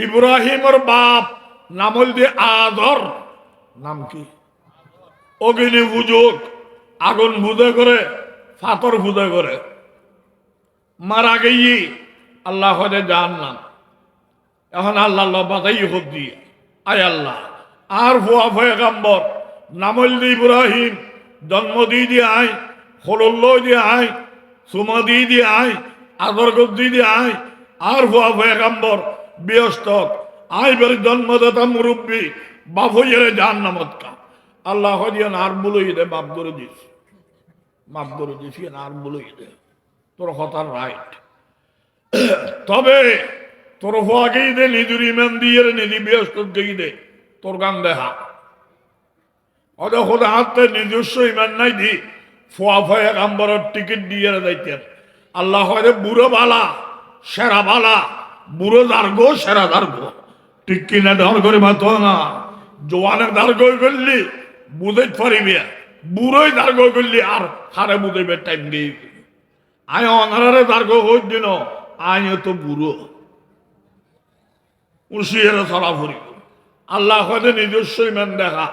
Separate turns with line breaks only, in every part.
ইব্রাহিমের বাপ নাম হল দিয়ে আদর, নাম কি? অগ্নি পূজক, আগুন পূজা করে, ফাতর পূজা করে। মারা গিয়ে আল্লাহ হজে জাহান্নাম। এখন আল্লাহ বাতাই হোক দিয়ে আয় আল্লাহ আর ভুয়া পয়গম্বর নাম হল দিয়ে ইব্রাহিম জন্ম দিয়ে আয়, হলল্ল দিয়ে আয়, সুমা দিয়ে আয়, আদর দিয়ে আয়। আর ভুয়া পয়গম্বর ব্যস্ত আয় বের জন্মদাতা মুরব্বী বাপ হইয়ে জাহান্নামত কা। আল্লাহ দিয়ে আর বলই দে, বাপ করে দিস, মাপ করে দিস, আর বলই দে, তোর হতার রাইট। তবে তোর হওয়াকেই দে, নিজের ইমান দিয়ে নিজি ব্যস্ত গেই দে, তোর গান দেখা ওদের খোদা হাতে নিজস্ব ইমান নাই দি ফোয়া ফয়া গাম্বরের টিকিট দিয়ে যাইতেন। আল্লাহ হয়তো বুড়ো বালা সেরা বালা, বুড়ো দার্গো সেরা দার্গো, ঠিক কিনা ধর করে মাত না। জোয়ানের দার্গো করলি বুঝাইতে পারিবি, বুড়োই দার্গো করলি আর হারে বুঝাইবে টাইম দিয়ে। আয় অনারে দার্গো হই দিন, আয় তো বুড়ো উশিয়ে চলা ফুরিব। আল্লাহ হয়তো নিজস্ব ইমান দেখা,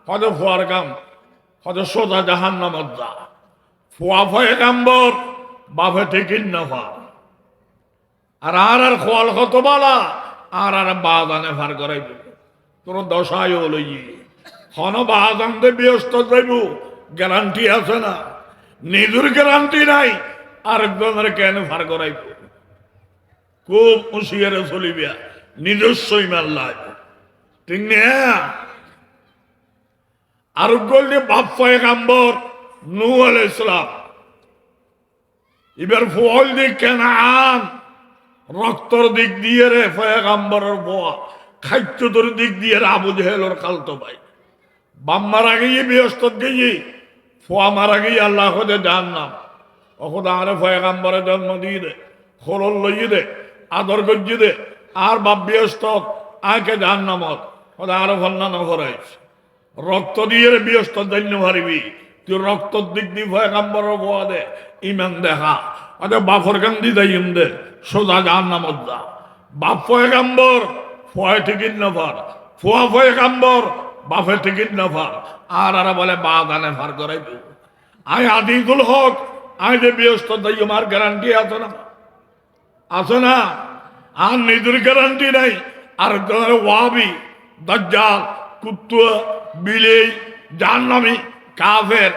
হয়তো ফোয়ার কাম, হয়তো সোজা জাহান নামত যা। ফোয়া ফয়ে কাম্বর বাপে টিকিট না ফা, আর খোয়াল কত বালা, আর বাদানে ফার করাই তোর দশায় লই হন বাদান দে ব্যস্ত যাইব, গ্যারান্টি আছে না? নিজের গ্যারান্টি নাই, আরেকজনের কেন ফার করাইব? খুব হুঁশিয়ারে চলিবিয়া, নিজস্ব ইমান লাগবে, ঠিক না? আর গল্লি বাপ পয়গাম্বর নূহ আলাইহিস সালাম, এবার ফল দিক কেন আন রক্তর দিক দিয়ে রে পয়গাম্বরের বোয়া, খাদ্যতর দিক দিয়ে রে আবু জেহেলের খালতো ভাই। বাপ মারা গিয়ে ব্যস্ত গিয়ে ফোয়া মারা গিয়ে আল্লাহ খোঁজে জাহান্নাম। ওখোদা আরে পয়গাম্বরে জন্ম দিয়ে দে, খোলল লইয়ে দে, আদর গজ্জি দে, আর বাপ ব্যস্ত আঁকে জাহান্নামত। ওদা আরো ভন্না নগরাইছে রক্ত দিয়ে ব্যস্ত দৈন্য হারিবি তুই, রক্তর দিক দিয়ে পয়গাম্বর বোয়া দে, ইমান দেখা আরে বাপর গান্ধী দেয় দে, সোজা জাহান্নামত যা। বাপ পয়গাম্বর ফয় টিকিট না ফার, ফুয়া পয়গাম্বর বাপে টিকিট না ফার, আর বলে বা দানে ফার করাইব। আয় আদিকুল হক আয় যে ব্যস্ত দেয়, আমার গ্যারান্টি আছে না? আছে না? আর নিজের গ্যারান্টি নাই, আর ওয়াবি দাজ্জাল কুত্তুয়া বিলেই জাহান্নামী কাফের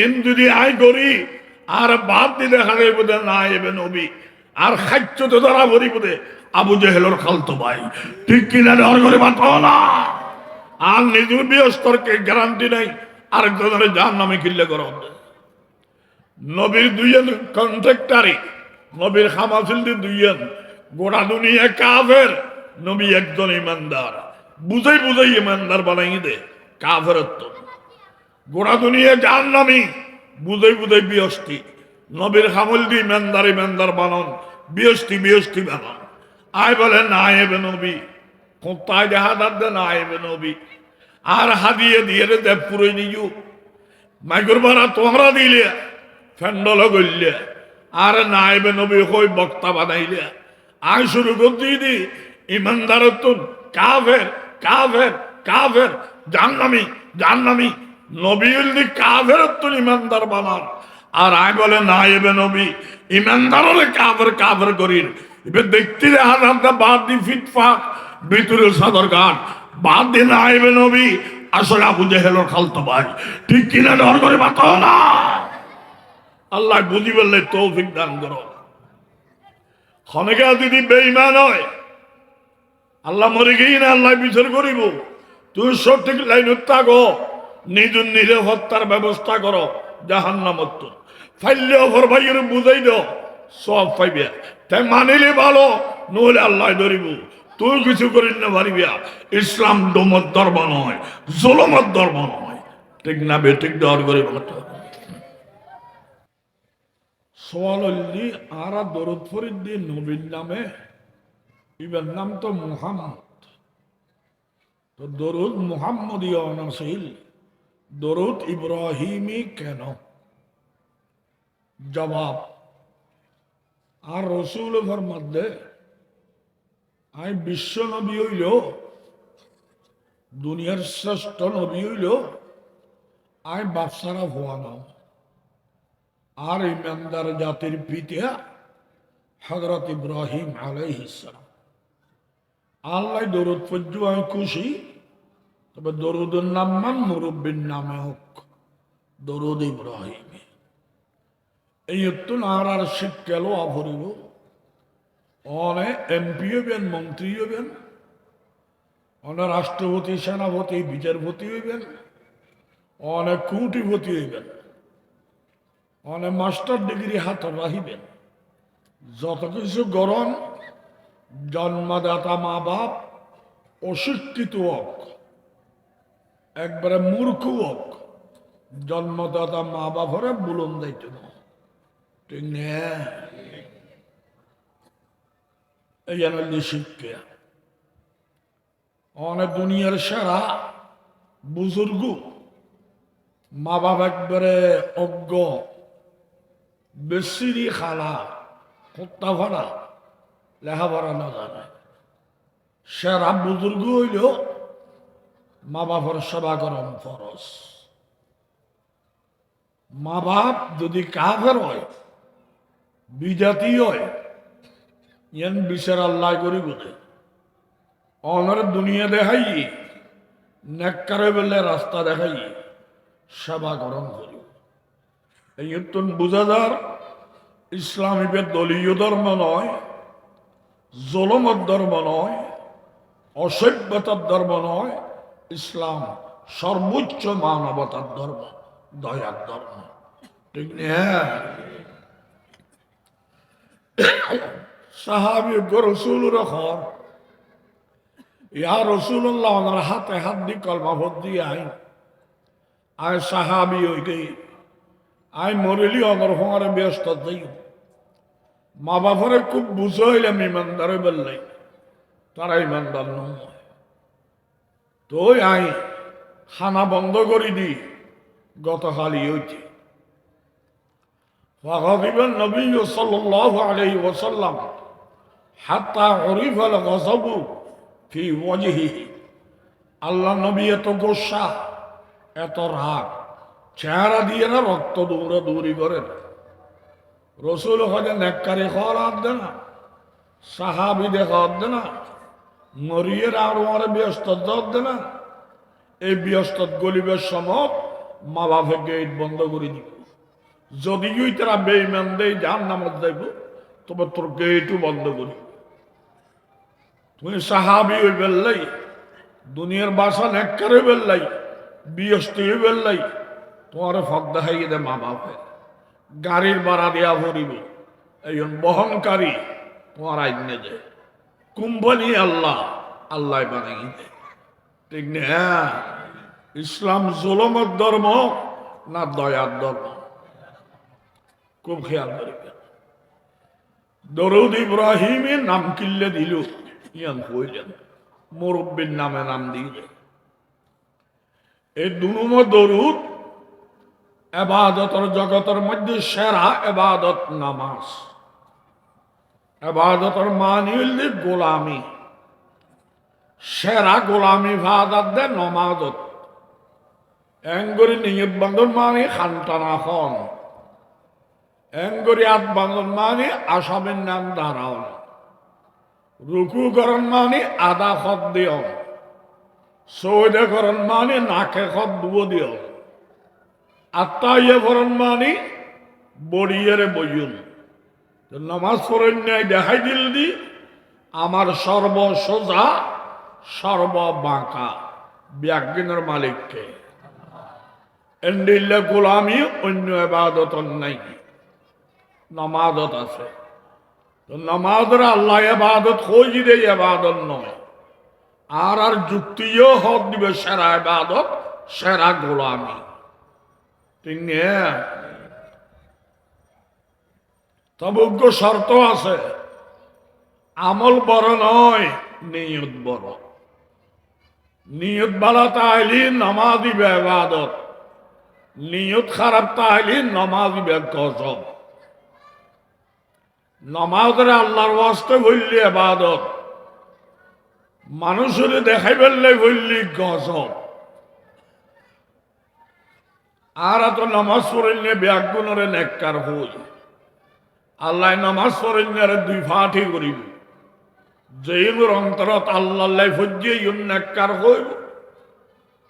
ইন যদি আয় করি আর বাদ দিয়ে দেখা যাইব না এবে নবী, আর খাচ্য তো ধরা ভরি বোধে আবু জেহেলের খালতো ভাই, ঠিক কিনা ধর করে মাত না। আর নিজের ব্যস্তরকে গ্যারান্টি নাই, আরেকজনের জাহান্নামে কিল্লে করো। নবীর দুইজন কন্ট্রাক্টারি, নবীর খামাফিল দুইজন, গোটা দুনিয়া কাফের, নবী একজন ইমানদার। বুঝাই বুঝাই ইমানদার বানাই দে কাফেরত্ব। গোটা দুনিয়া জাহান্নামী, বুঝাই বুঝাই বিয়স্তি। নবীর খামল দি ইমানদার ইমানদার বানন, বিয়স্তি বিয়স্তি বানন। আয় বলে না এবে নবী, কোথায় জাহাদার দে না এবে নবী, আর হাদিয়ে দিয়ে রে দেব পুরোই নিজু মাইকর ভাড়া তোমরা দিলে ফ্যান্ডল করলে, আর না এবে নবী হই বক্তা বানাইলে। আয় শুরু করতে দি ইমানদারত্ব কাফের কাফের কাফের, জাহান্নামী জাহান্নামী। নবী উল্লি কাফেরত্ব ইমানদার বানান, আর আয় বলে না এবে নবী ইমানদার কাফের কাফের করির। এবার দেখতে হাজারটা বাদ দি ফিটফাট ভিতরের সাদর গান বাদ দিয়ে না এবে নবী আসলে আবু জেহেলের খালতো ভাই, ঠিক কিনা ডর করে বাত না। আল্লাহ বুঝি বললে তৌফিক দান করো। খনেকা যদি বেঈমান হয় আল্লাহ মরে গিয়ে না আল্লাহ বিচার করিব। তুই সঠিক লাইন থাকো, নিজের নিরাপত্তার ব্যবস্থা করো, জাহান্নামত ফাইলে অফর ভাইয়ের বুঝাই দাও, সব পাইবে। তাই মানিলে ভালো, নহলে আল্লাহ ধরিব। তুই কিছু করিস না পারিবিয়া। ইসলাম ডোমত ধর্ম নয়, জুলুমত ধর্ম নয়, ঠিক না বে? ঠিক ডর করে সোয়াল আর দরুদ ফরিদ দিয়ে নবীর নামে, ইবের নাম তো মুহাম্মদ, তো দরুদ মুহাম্মদীয় অনাসিল, দরুদ ইব্রাহিমী কেন? জবাব, আর রসুল ফরমাদ্দে আই বিশ্ব নবী হইল, দুনিয়ার শ্রেষ্ঠ নবী হইল, আই বাপসারা হওয়া নাম আর ইমানদার জাতির পিতা হযরত ইব্রাহিম আলাইহিস সালাম। আল্লাহ দরুদ পর্য আমি খুশি, তবে দরুদের নাম মান মুরব্বীর নামে হোক দরুদ ইব্রাহিম। এই তো আর শিক্ষাল অভরিব, অনেক এমপি হইবেন, মন্ত্রী হইবেন, অনেক রাষ্ট্রপতি, সেনাপতি, বিচারপতি হইবেন, অনেক কোটিপতি হইবেন, অনেক মাস্টার ডিগ্রি হাত রাখিবেন, যত কিছু গরম জন্মদাতা মা বাপ অশিক্ষিত হোক, একবারে মূর্খ হোক, জন্মদাতা মা বাপরে বুলন দায়িত্ব না, ঠিক না? এই জন্য শিক্ষা অনেক দুনিয়ার সেরা বুজুর্গ মা বাপ একবারে অজ্ঞ, বেশিরি খালা কুত্তা ভাড়া লেখাপড়া না জানে, সেরা বুজুর্গ হইল মা বাপের সেবা করন ফরজ। মা বাপ যদি কাফের হয়, বিজাতি হয়, ইয়ান বিচার আল্লাহ করি বোধে অনর দুনিয়া দেখাই, নেককারে বেলে রাস্তা দেখাই, সেবা করণ করি। এই বুঝাদার ইসলাম ইবে দলীয় ধর্ম নয়, জলমত ধর্ম নয়, অসভ্যতার ধর্ম নয়, ইসলাম সর্বোচ্চ মানবতার ধর্ম, দয়ার ধর্ম, ঠিক না? সাহাবী রসুল রকম ইয়া রসুল্লাহ ওনার হাতে হাত দিয়ে কলমা ভোট দিয়ে আয় সাহাবি হই গই, আয় মরিলি অনর হোঁয়ারে ব্যস্ত যাই, মা বাপরে খুব বুঝে হইলাম ইমানদারে বললাই, তারা ইমানদার নয়। তো আই খানা বন্ধ করে দি গতকালই হইছে। فغضب النبي صلى الله عليه وسلم حتى عرف الغضب في وجهه। আল্লাহ নবী এত গোসা, এত রাগ, চেহারা দিয়ে না রক্ত দৌড়া দৌড়ি করেন। রসুল হলে নেককারি খাওয়ার হাত দে না, সাহাবি দেখা হাত দে না, মরিয়ের আর ওয়ারে ব্যস্ত দে না। এই ব্যস্ত গলিবের সময় মা বাপে গেট বন্ধ করে দিব, যদি তারা বেইমান দেয় যার নামত যাইব, তবে তোর গেটও বন্ধ করি। তুমি সাহাবি ওই বেললাই, দুনিয়ার বাসা নেককারে বেললাই, বিয়স্তি বেললাই, তোমার ফক দেখাই দে মা বাপে, গাড়ির ভাড়া দেওয়া ভরিব, এই বহনকারী তোমার আইনে দে, কোম্পানি আল্লাহ আল্লাহ বানাই দে, ঠিক না? ইসলাম জুলুমের ধর্ম না দয়ার ধর্ম? খুব খেয়াল করিবেন। দরুদ ইব্রাহিমের নাম কিল্লে দিল, ইয়ান কইলেন মুরব্বীর নামে নাম দিলে। এই দুনুম দরুদ এবাদতের জগতের মধ্যে সেরা এবাদত নামাজ। এবাদতের মানে হইলে গোলামি, সেরা গোলামি ভাদাত দে নমাজত। এঙ্গরি নিয়ত বান্ধব মানে খানটানা খন, এঙ্গরি আত বান্ধব মানে আসামের নাম দাঁড়াও, রুকু করণ মানে আদা খত দিও, সৌদে করণ মানে নাকে খত দুবো দিও, আত্মাইয়ে করণ মানে বড়িয়েরে বইয়ুন। নামাজ পড়েন নাই দেখাই দিল দি আমার সর্ব সোজা সর্ব বাঁকা ব্যাগিনের মালিককে। এন্ডিল্লে গোলামি অন্য এবাদত নাই, নামাজত আছে। তো নামাজের আল্লাহ এবাদত হই দে, এবাদত নয়। আর আর যুক্তিও হক দিবে সেরা এবাদত, সেরা গোলামি, ঠিক না? তবে শর্ত আছে, আমল বড় নয়, নিয়ত বড়। নিয়ত বালা তাইলি নামাজ দিবে এবাদত, নিয়ত খারাপ তাইলি নামাজ দিবে গজব। নামাজের আল্লাহর ওয়াস্তে বললি এবাদত, মানুষের দেখাই ফেললে বললি গজব। আর এত নামাজ পড়লে ব্যাগুণরে নেককার হই। আল্লাহ নামাজ পড়লে দুই ফাটি করিব। যেইর অন্তরত আল্লাহ ফজ্জে ইউন নেককার হইব,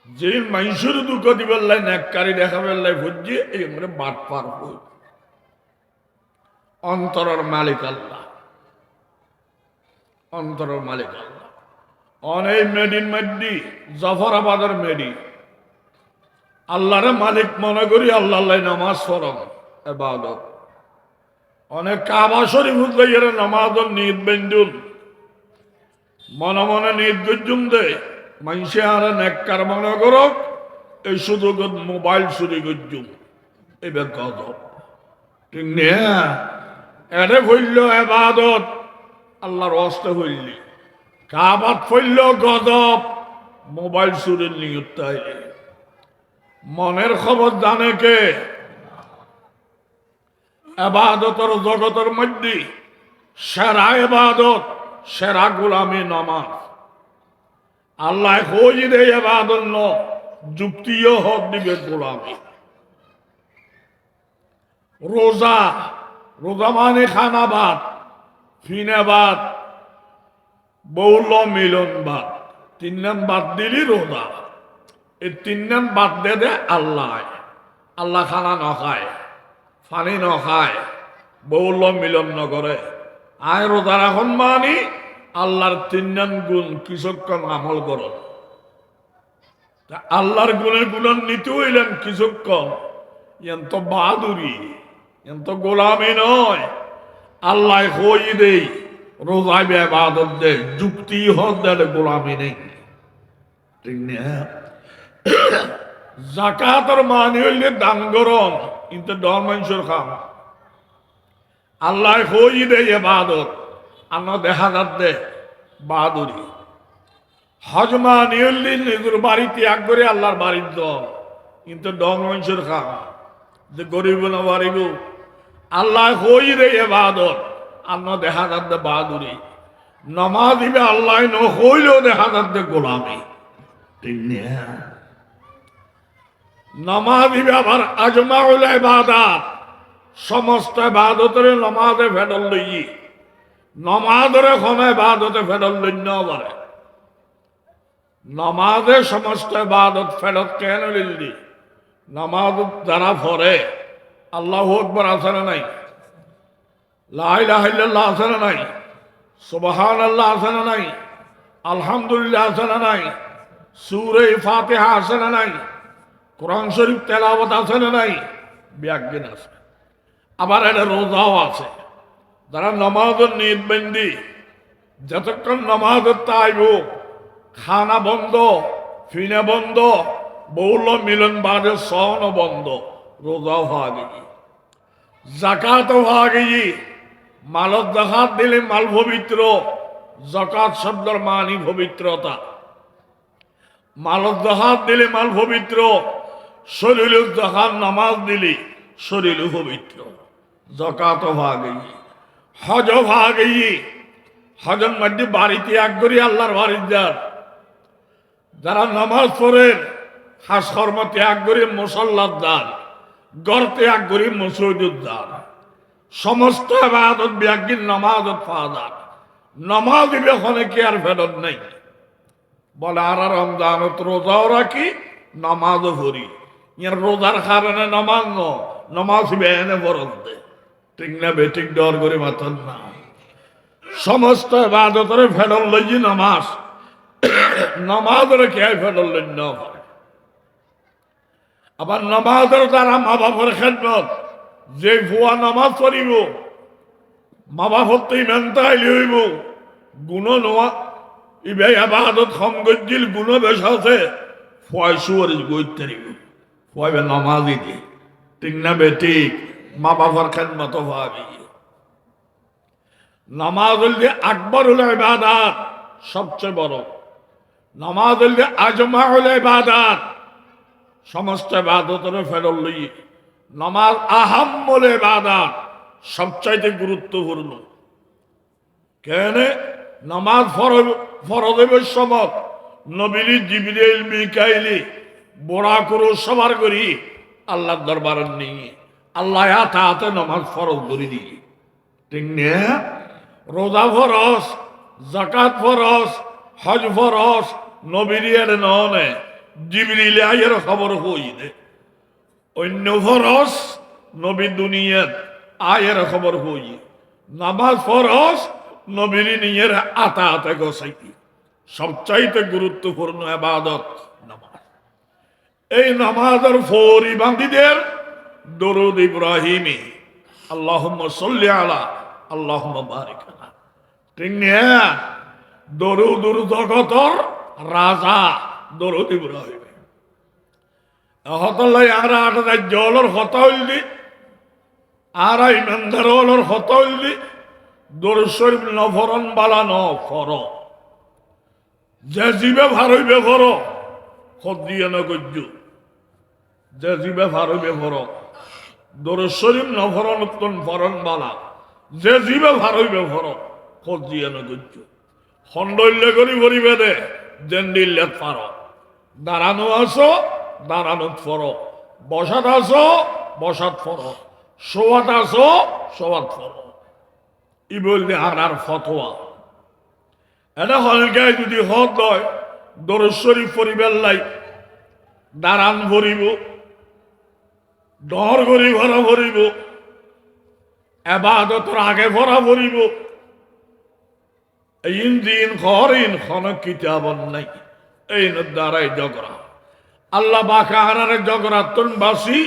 যেই মানুষের দুঃখ দিবেল্লাই নেককারি দেখা বেল্লাই ফজ্জে এই মনে বাট পার হইব। অন্তরের মালিক আল্লাহ, অন্তরের মালিক আল্লাহ। অনেক মেডিন মেডি জফরাবাদের মেডি আল্লাহরে মালিক মনে করি আল্লাহ নামাজ পড়ম ইবাদত। অনেক কাবা শরীফ উদ্দাইয়ের নামাজের নিয়ত বেন্দুন মনে মনে নিয়ত গজ্জুম দে মানুষে আর নেককার মনে করক এই শুধু মোবাইল চুরি গজ্জুম এবার গজব। ঠিক না? এটা হইল ইবাদত আল্লাহর হস্তে হইলি। কাবাত ফইল গজব মোবাইল চুরির নিয়ত তাইলে। মনের খবর জানে কে? ইবাদতের জগতের মধ্যে সেরা ইবাদত, সেরা গোলামি নামাজ। আল্লাহ খোঁজ দে ইবাদত ন যুক্তিও হক দিবে গোলামি। রোজা, রোজা মানে খানা ভাত, ফিনে ভাত, বৌল মিলন ভাত, তিন নাম বাদ দিলি রোজা। এই তিন নাম বাদ দে দে আল্লাহ। আল্লাহ খানা নখায়, পানি নখায়, বৌল মিলন নকরে। আয় রোজার এখন মানি আল্লাহর তিন নাম গুণ কিছুক্ষণ আমল কর। আল্লাহর গুণের গুণন নিতে হইলেন কিছুক্ষণ। এত বাহাদুরি, এত গোলামি নয়। আল্লাহ হই দেই রোজায় ইবাদত দে, যুক্তি হক দে গোলামি নেই। ঠিক না? জাকাতের মানে হইলে দান গরম, কিন্তু ডর মানুষের খাম। আল্লাহ হই দে ইবাদত আন্ন দেখা যাত দে বাহাদুরি। হজ মানে হইলে নিজের বাড়ি ত্যাগ করে আল্লাহর বাড়ির দল, কিন্তু ডর মানুষের খাম যে গরিব না বাড়িব। আল্লাহ হই দে ইবাদত আন্ন দেখা যাত দে বাহাদুরি। নমাজ দিবে আল্লাহ ন হইলেও দেখা যাত দে গোলামি। ঠিক না? নামাজ দিবে আবার আজমাউল ইবাদাত, সমস্ত ইবাদতের নামাজে ফেডল লই। নামাজের কোন ইবাদতে ফেডল লই না পারে। নামাজে সমস্ত ইবাদত ফেরত কেন লিলি? নামাজ যারা পড়ে আল্লাহু আকবার আছে না নাই? লা ইলাহা ইল্লাল্লাহ আছে না নাই? সুবহানাল্লাহ আছে না নাই? আলহামদুলিল্লাহ আছে না নাই? সূরা ফাতিহা আছে না নাই? কোরআন শরীফ তেলাওয়াত আছে না নাই? ব্যাজ্ঞান আছে। আবার এটা রোজাও আছে। যারা নামাজের নিয়ত বেন্দি যতক্ষণ নামাজের তাইব খানা বন্ধ, ফিনা বন্ধ, বৌল মিলন বাদে সন বন্ধ, রোজাও হওয়া গেছি, জাকাতও হওয়া গেছি। মালত জাকাত দিলে মাল পবিত্র। জাকাত শব্দের মানি পবিত্রতা। মালত জাকাত দিলে মাল পবিত্র। শরীর জাকাত নামাজ দিলি শরীর পবিত্র। জাকাত হওয়া গেছি, হজ হওয়া গেছি। হজের মধ্যে বাড়ি ত্যাগ করি আল্লাহর বাড়ির যার যারা নামাজ পড়েন, খাস কর্ম ত্যাগ করি মুসল্লার দ্বার, গড় ত্যাগ করি মসজিদের দ্বার। সমস্ত ইবাদত ব্যাগিন নামাজত ফাদার। নামাজ দিবে ওখানে কি আর ফেরত নেই। বলে আর রমজানত রোজাও রাখি নামাজও পড়ি। ইয়ার রোজার কারণে নামাজ ন, নামাজ বেনে বরফ দে। ঠিক না বেঠিক ডর করে মাথার না। সমস্ত ইবাদতের ফেরত লই নামাজ, নামাজের কে ফেরত লই না। আবার নামাজের দ্বারা মা বাবার খেদমত, যে ভুয়া নামাজ পড়িব মা বাপর ইমান তাইলে হইব গুণ নোয়া। ইবে আবাদত কম গজ্জিল গুণ বেশ আছে, ফয়সুয়ার গইতে দিব ফয়বে নামাজই দি। ঠিক না বেঠিক? মা বাবার খেদমত ভাবি। নামাজ হইলে আকবর হল ইবাদত, সবচেয়ে বড়। নামাজ হইলে আজমা হল ইবাদত, সমস্ত ইবাদতের ফেরত লই। নামাজ আহাম বলে ইবাদত, সবচাইতে গুরুত্বপূর্ণ। কেন? নামাজ ফরজের সমত নবীর জিবরিল মিকাইলি বড়া করো সবার করি আল্লাহর দরবার নিয়ে আল্লাহ হাতে হাতে নামাজ ফরজ করে দিয়ে ঠিক না? রোজা ফরজ, জাকাত ফরজ, হজ ফরজ নবীর ননে জিবরিল আয়ের খবর হই দে। অন্য ফরজ নবী দুনিয়াত আয়ের খবর হই। নামাজ ফরজ নবীর নিয়ের আতা আতা গোসাইতি সবচাইতে গুরুত্বপূর্ণ ইবাদত নামাজ। এই নামাজের ফৌরি বান্দীদের দরুদ ইব্রাহিমি আল্লাহুম্মা সাল্লি আলা আল্লাহুম্মা বারিক আলা ঠিক না? দরুদ জগতর রাজা দরুদ ইব্রাহিম হতলাই আর আট রাজ্যর হতা হইলি আর ইমানদার হলর হতা হইলি দরুদ শরীফ নফরন বালা ন ফর যে জীবে ভারইবে ফর খত দিয়ে না গজ্জু যে জীবে ভারইবে ফর দরুদ শরীফ নফরন উত্তন ফরন বালা যে জীবে ভারইবে ফর খত দিয়ে না গজ্জু খণ্ডল্য করি ভরিবে দে জেন্ডিল্লে পার দাঁড়ানো আসো দাঁড়ানো ফর বসাত আসো বসাত ফর শোয়াত আসো শোয়াত ফর ই বলতে আর ফতোয়া এটা হলকায় যদি হত হয় দরুদ শরীফ পরিবার লাই দাঁড়ান ভরিব ডর করি ভরা ভরিব এবাদতর আগে ভরা ভরিব ইন দিন খরিন খন কিতাবন নাই এই দ্বারাই জগরা আল্লাহ বাকা হারারে জগরাতন বাসি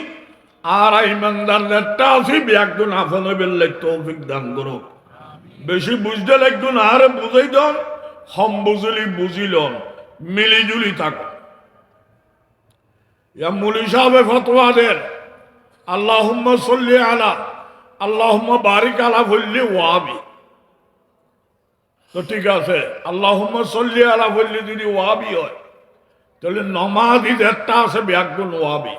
আর ইমানদারদেরটা আছি একজন আফনে বেললে তৌফিক দান করো। বেশি বুঝতে লাগতো না আরে বুঝাই দন হম বুঝলি বুঝিলন মিলিজুলি থাকো। মুলি সাহেব ফতোয়া দেন আল্লাহুম্মা সাল্লি আলা আল্লাহুম্মা বারিক আলা বললে ওয়াবি তো ঠিক আছে। আল্লাহুম্মা সাল্লি আলা বললে যদি ওয়াবি হয় তাহলে নমাজি একটা আছে ব্যাকগুণ ওয়াবি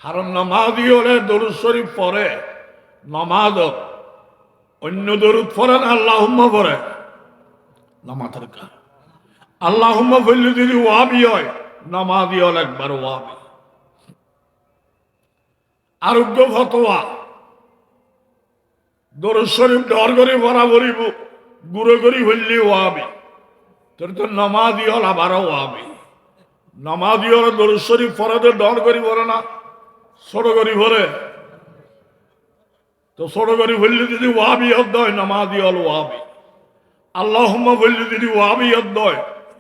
কারণ নমাজি হলে দরুদ শরীফ পড়ে নমাজ অন্য দরুদ পড়েন আল্লাহুম্মা পড়ে নামাজের কাজ আল্লাহুম্মা বললে যদি ওয়াবি হয় নামাজি হল একবার ওয়াবি। আরোগ্য ফতোয়া দরুদ শরীফ ডর করে ভরা ভরিব গুঁড়ো করি হইলে ওয়াবি তোর তো নামাজি হল আবারও ওয়াবি। নামাজি হল দরুদ শরীফ ফরাদের ডর করি ভরে না ছোট করি ভরে তো ছোট করি হইলে যদি ওয়াবি হদ হয় নামাজি হল ওয়াবি। আল্লাহুম্মা বললে যদি ওয়াবি হদ হয়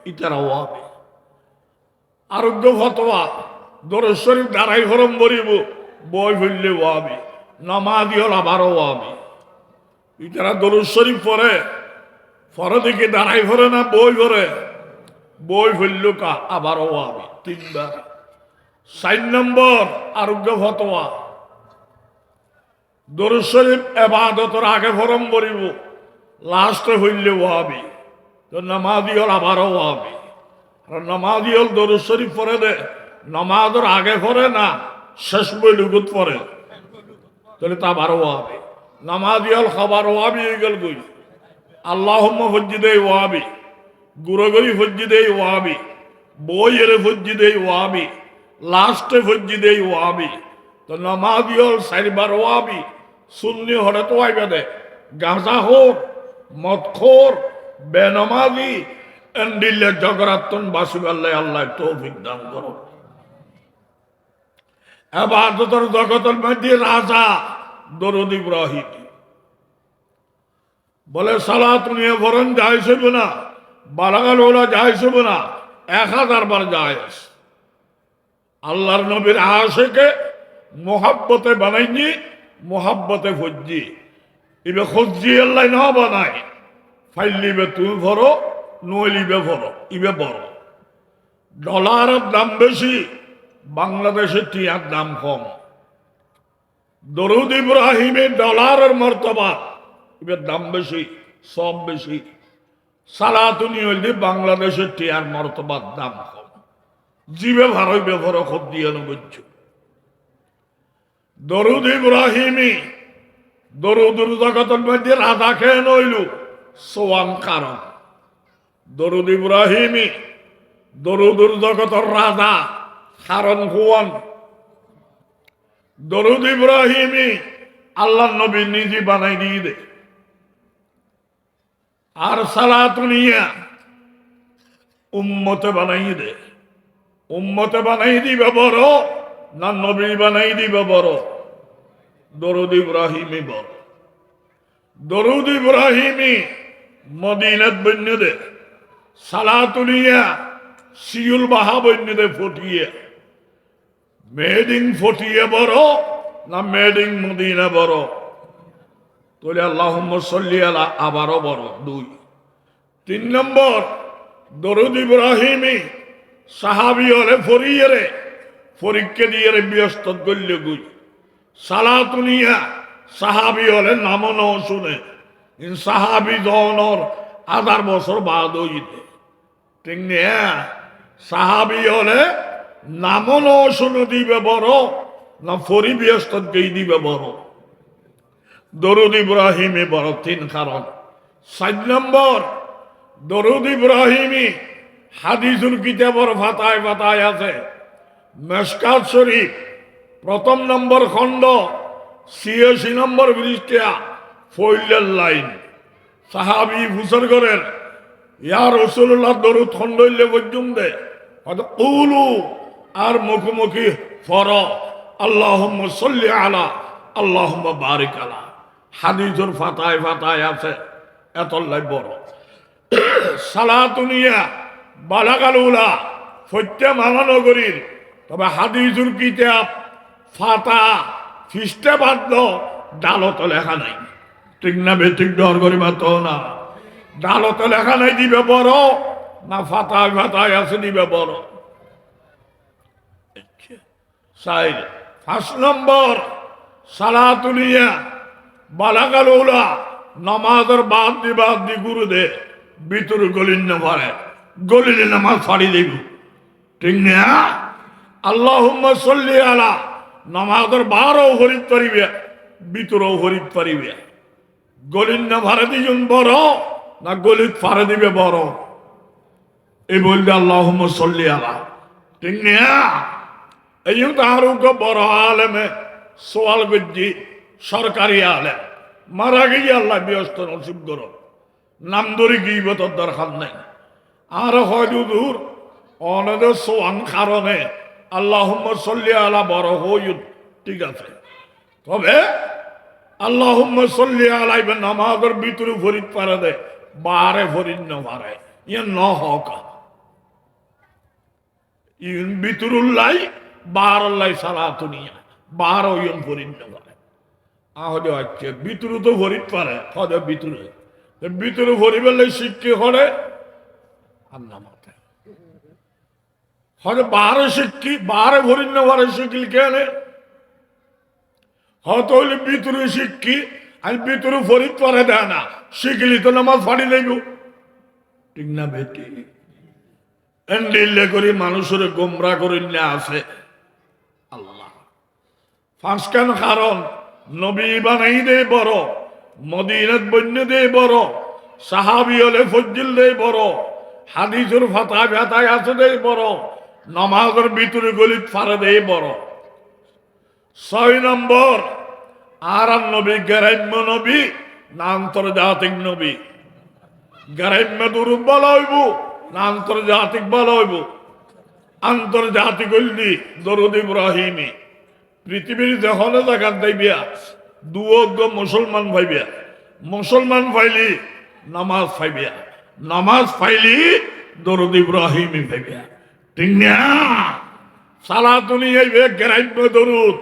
ইতারা ওয়াবি। আরোগ্য ফতোয়া দরুদ শরীফ দাঁড়াই হরম ভরিব বই হইলে ওয়াবি নামাজি হল আবারও ওয়াবি। ইতারা দরুদ শরীফ পড়ে ফরে দিকে দাঁড়াই ভরে না বই ভরে বই ফেললো কা আবারও ওয়াবি তিনবার। 4 নম্বর আরোগ্য ফতোয়া দরুদ শরীফ ইবাদতের আগে ফরম ভরিব লাস্টে হইলে ওয়াবি তো নামাজি হল আবারও ওয়াবি। আর নামাজি হল দরুদ শরীফ পড়ে দে নামাজের আগে পড়ে না শেষ বইলুগুত পড়ে তাহলে তা আবারও ওয়াবি। নামাজি হল খাবার ওয়াবি হয়ে গেল গই আল্লাহুম্মা ফজ্জিদে ওয়াবি গুরগরি ফজ্জিদে ওয়াবি বইয়ের ফজ্জিদে ওয়াবি লাস্টে ফজ্জিদে ওয়াবি তো নামাজি হল 4 বার ওয়াবি। সুন্নি হলে তো আইবে দে গাঁজা হোক মদখোর বেনমাজি এন্ডিল্লে জগরাতন বাসিবাল্লাহ আল্লাহ তৌফিক দান করো। ইবাদতের জগতের মধ্যে রাজা দরুদ ইব্রাহিম বলে সালাত নিয়ে ফরন যাইছিল না বালাগাল ওলা যাইছিল না 1000 বার যায়স আল্লাহর নবীর আশিকে মোহাব্বতে বানাইনি মোহাব্বতে ফজ্জি ইবে খজ্জি আল্লাহ না বানাই ফাইলিবে তুমি ভরো নইলিবে ভরো ইবে বড়। ডলারের দাম বেশি বাংলাদেশে টিয়ার দাম কম। দরুদ ইব্রাহিমের ডলারের মর্তবা এবার দাম বেশি সব বেশি। সালাতুনি হইলে বাংলাদেশের টিয়ার মর্তবার দাম কম জীবে ভারই ব্যবহার খুব দিয়ে নবচ্ছ। দরুদ ইব্রাহিমি দরুদুর জগতের মধ্যে রাধা খেয়ে নইল সোয়ান কারণ দরুদ ইব্রাহিমি দরুদুর জগতর রাজা কারণ হুয়ান দরুদ ইব্রাহিমি আল্লাহ নবী নিজে বানাই দিয়ে দে আর সালাতুনিয়া উম্মতে বানাই দে উম্মতে বানাই দিবে বড় না নবী বানাই দিবে বড় দরুদ ইব্রাহিমি বড় দরুদ ইব্রাহিমি মদিনাত বন্য দে সালাতুনিয়া শিউল বাহা বন্য দে ফটিয়ে মেডিং ফটিয়ে বড় না মেডিং মদিনা বড় তোলে আল্লাহুম্মা সাল্লি আলা আবারও বড় দুই তিন নম্বর দরুদ ইব্রাহিমি সাহাবি হলে ফরিয়ে রে ফরিককে দিয়ে রে ব্যস্ত গল্য গুই সালাতুনিয়া সাহাবি হলে নামও ন শুনে সাহাবি জনর 1000 বছর বাদ হইতে ঠিক না সাহাবি হলে নামও ন শুনে দিবে বড় না ফরি ব্যস্ত গই দিবে বড় দরুদ ইব্রাহিমি বড় তিন কারণ 4 নম্বর দরুদ ইব্রাহিমি হাদিসুল কিতাবর ফাতায় ফাতায় আছে মেশকাত শরীফ প্রথম নম্বর খণ্ড 86 নম্বর পৃষ্ঠা ফইলের লাইন সাহাবী ফুসর করেন ইয়া রাসূলুল্লাহ দরুদ খণ্ড হইলে পর্যন্ত হয়তো কুলু আর মুখোমুখি ফর আল্লাহুম্মা সাল্লি আলা আল্লাহুম্মা বারিক আলা হাদিসুল ফাতায় ফাতায় আছে এতলাই বড় সালাতুনিয়া বালাগাল উলা সত্য মহানগরীর তবে হাদিসুল কিতাব ফাতা খ্রিস্টে বাধ্য ডালত লেখা নাই ঠিক না বেঠিক ডর করি মাত্র না ডালত লেখা নাই দিবে বড় না ফাতায় ফাতায় আছে দিবে বড় 5 নম্বর সালাতুনিয়া বালাগাল উলা নামাজের বাদ দি গুরু দে ভিতর গলিন না পারে গলিলে নামাজ ফাড়ি দেব ঠিক না আল্লাহুম্মা সাল্লি আলা নামাজের বারও হরিত পারিবে ভিতরও হরিত পারিবে গলিন না ভাড়া দিজন বড় না গলিত ফাড়ে দিবে বড় এই বললে আল্লাহুম্মা সাল্লি আলা ঠিক না এই তো আরো বড় আলেমে সোয়াল গজ্জি সরকারি আলেম মারা গিয়ে আল্লাহ ব্যস্ত নসিব করো নাম ধরে গিবতের দরকার নাই আর হয়তো দূর অনেক সোয়ান কারণে আল্লাহুম্মা সাল্লি আলা বড় হইত ঠিক আছে তবে আল্লাহুম্মা সাল্লি আলা ইবেন নামাজের ভিতরে ফরিদ পারে দে বারে ফরিদ ন পারে ইয়ে ন হক ইন ভিতরুল্লাই বারল্লাই সালাতুনিয়া বারো ইন ফরিদ ন পারে আহলে হচ্ছে ভিতরে তো ফরিদ পারে হদে ভিতরে ফরিবেলে শিক্ষি হলে আর নামাতে হয়তো বারে শিক্ষি বারে ভরিন না বারে শিখিল কেনে হয়তো হইলে ভিতরে শিক্ষি আমি ভিতরে ফরিদ পারে দেয় না শিখলি তো নামাজ ফাড়ি দেব ঠিক না বেটি এন্ডিলে করি মানুষের গোমরা করে নিয়ে আসে আল্লাহ 5 কারণ নবী বানাই দে বড় মদিনাত বন্য দে বড় সাহাবি হলে ফজিল দে বড় হাদিসের ফাতায় ফাতায় আছে দে বড় নামাজের ভিতরে গলিত ফারে দে বড় 6 নম্বর আর নবী গ্রাম্য নবী না আন্তর্জাতিক নবী গ্রাম্য দুরূপ বলা হইব না আন্তর্জাতিক বলা হইব আন্তর্জাতিক হইলি দরুদ ইব্রাহিমি পৃথিবীর যখন জায়গা দেবিয়া দুয়োগ্য মুসলমান ভাইবিয়া মুসলমান ফাইলি নামাজ ফাইবিয়া নামাজ ফাইলি দরুদ ইব্রাহিমি ভাইবিয়া ঠিক না সালাতুনি আইবে গ্রাম্য দরুদ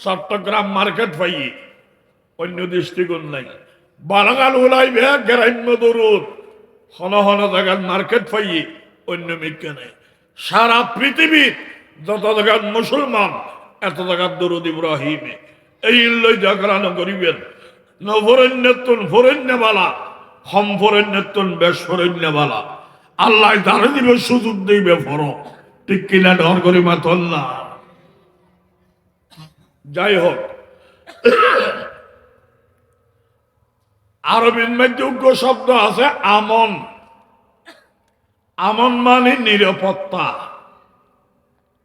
চট্টগ্রাম মার্কেট পাই অন্য দৃষ্টিকোণ নাই বালাগাল উলাইবে গ্রাম্য দরুদ হন হন জায়গার মার্কেট পাই অন্য মিক্কে নাই সারা পৃথিবীর যত জায়গার মুসলমান এত জায়গার দরুদ ইব্রাহিমে এই লই জাগরানো করিবেন নভরণ্যতুন ফরণ্যবালা হম ফরণ্যতুন বেশ ফরণ্যবালা আল্লাহ তারা দিবে সুযোগ দিবে ফর ঠিক কিনা ডর করি মাতল না যাই হোক আরবির মধ্যে যোগ্য শব্দ আছে আমন। আমন মানে নিরাপত্তা।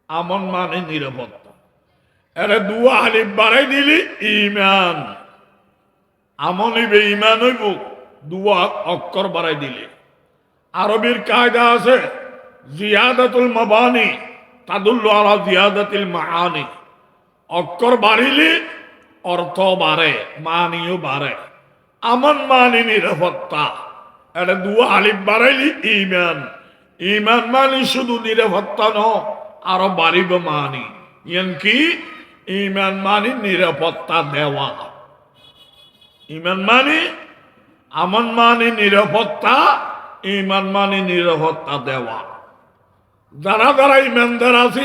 আমন মানে নিরাপত্তা। এরা দুয়া আলিফ বাড়াই দিলি ইমান। আমন হইবে ইমান হইব, দুয়া অক্ষর বাড়াই দিলে। আরবির কায়দা আছে জিয়াদাতুল মাবানি তাদুল্লু আলা জিয়াদাতিল মাআনি। অক্ষর বাড়িলে অর্থ বাড়ে, মানিও বাড়ে। আমন মানে নিরাপত্তা। এটা দুয়া আলিফ বাড়াইলি ইমান। ইমান মানে শুধু নিরাপত্তা ন, আরো বাড়িব মানি। ইয়ান কি? ইমান মানে নিরাপত্তা দেওয়া। ইমান মানে, আমন মানে নিরাপত্তা, ইমান মানে নিরাপত্তা দেওয়া। যারা যারা ইমানদার আছে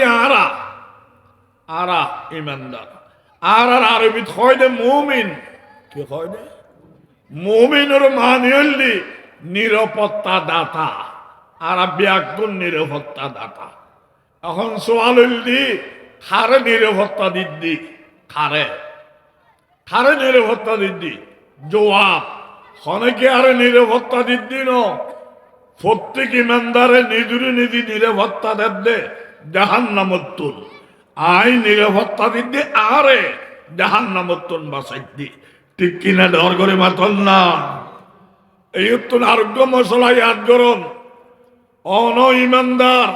আরা ইমানদার। আর আরবিত হয় দে মুমিন। কি হয় দে? মুমিনের মানে হলি নিরাপত্তা দাতা। আর ব্যাগুন নিরাপত্তা দাতা। এখন সোয়াল হইলি খারে নিরাপত্তা দিদি, খারে নিরাপত্তা দিদি। জবাব অনেকে আরে নিরাপত্তা দিদি ন। প্রত্যেক ইমানদারে নিজুরি নিজি নিরাপত্তা দেবে জাহান্নামত্তুন। আই নিরাপত্তা দিদি আরে জাহান্নামত্তুন বাসাই দি। ঠিক কিনা? ডর করে মাতল না। এই উত্তর আরোগ্য মশলা ইয়াদ করুন। অন ইমানদার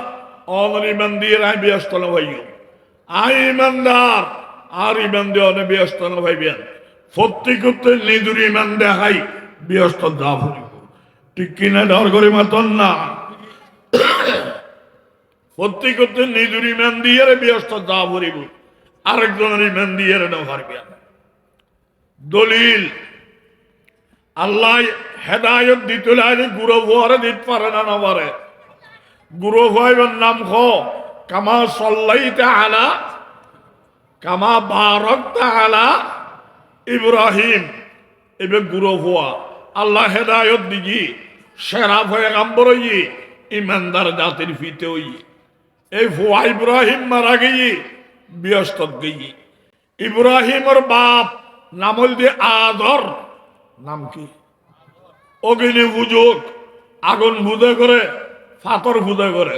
ইমান দিয়ে আই ব্যস্ত না ভাইও। আই ইমানদার আর ইমান দিয়ে অনে ব্যস্ত না ভাইবেন। প্রত্যেক নিজুর ইমান দেখাই ব্যস্ত যা ভরিব। ঠিক কিনা? ডর করে মাতন না। প্রত্যেক নিজুর ইমান দিয়ে ব্যস্ত যা ভরিব, আরেকজনের ইমান দিয়ে না ভারবেন। দলিল আল্লাহ হেদায়ত দিতে লাগে গুরু ভরে দিতে পারে না, না পারে। গুরু ভাইবের নাম খ কামা সাল্লাইতা আলা কামা বারাকতা আলা ইব্রাহিম। এবার গুরু হওয়া আল্লাহ হেদায়ত দিজি সেরা ভয়ে কাম্বর হই ইমানদার জাতির ফিতে হই। এই ভুয়া ইব্রাহিম মারা গিয়ে ব্যস্ত গিয়ে। ইব্রাহিমের বাপ নাম হল দিয়ে আদর। নাম কি? অগ্নি পূজক, আগুন পূজা করে, ফাতর পূজা করে।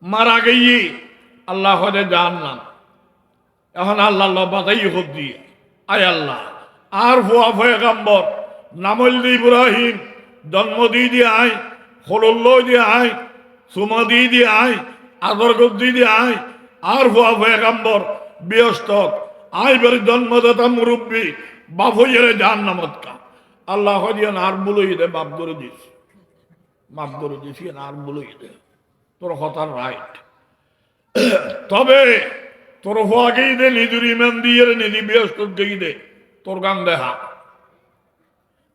মারা গিয়ে আল্লাহ হলে জাহান্নাম। এখন আল্লাহ বাতাই হোক দিয়ে আয় আল্লাহ। আর ভুয়া ভয়ে কাম্বর নাম হল ইব্রাহিম। জন্ম দিয়ে আয়, হলল্ল দিয়ে আয়, সুমা দিয়ে আয়, আদর দিয়ে আয়। আর ভুয়া ভয়ে কাম্বর ব্যস্ত আয় বের জন্মদাতা মুরব্বী বাপ হইয়ারে জাহান্নামত কা। আল্লাহ হদিয়ান আর বলই দে, বাপ করে দিস, মাপ করে দিস, আর বলই দে। তোর কথার রাইট। তবে তোর হওয়াকেই দে, নিজের ইমান দিয়ে নিজে ব্যস্ত গেই দে, তোর গান দেখা।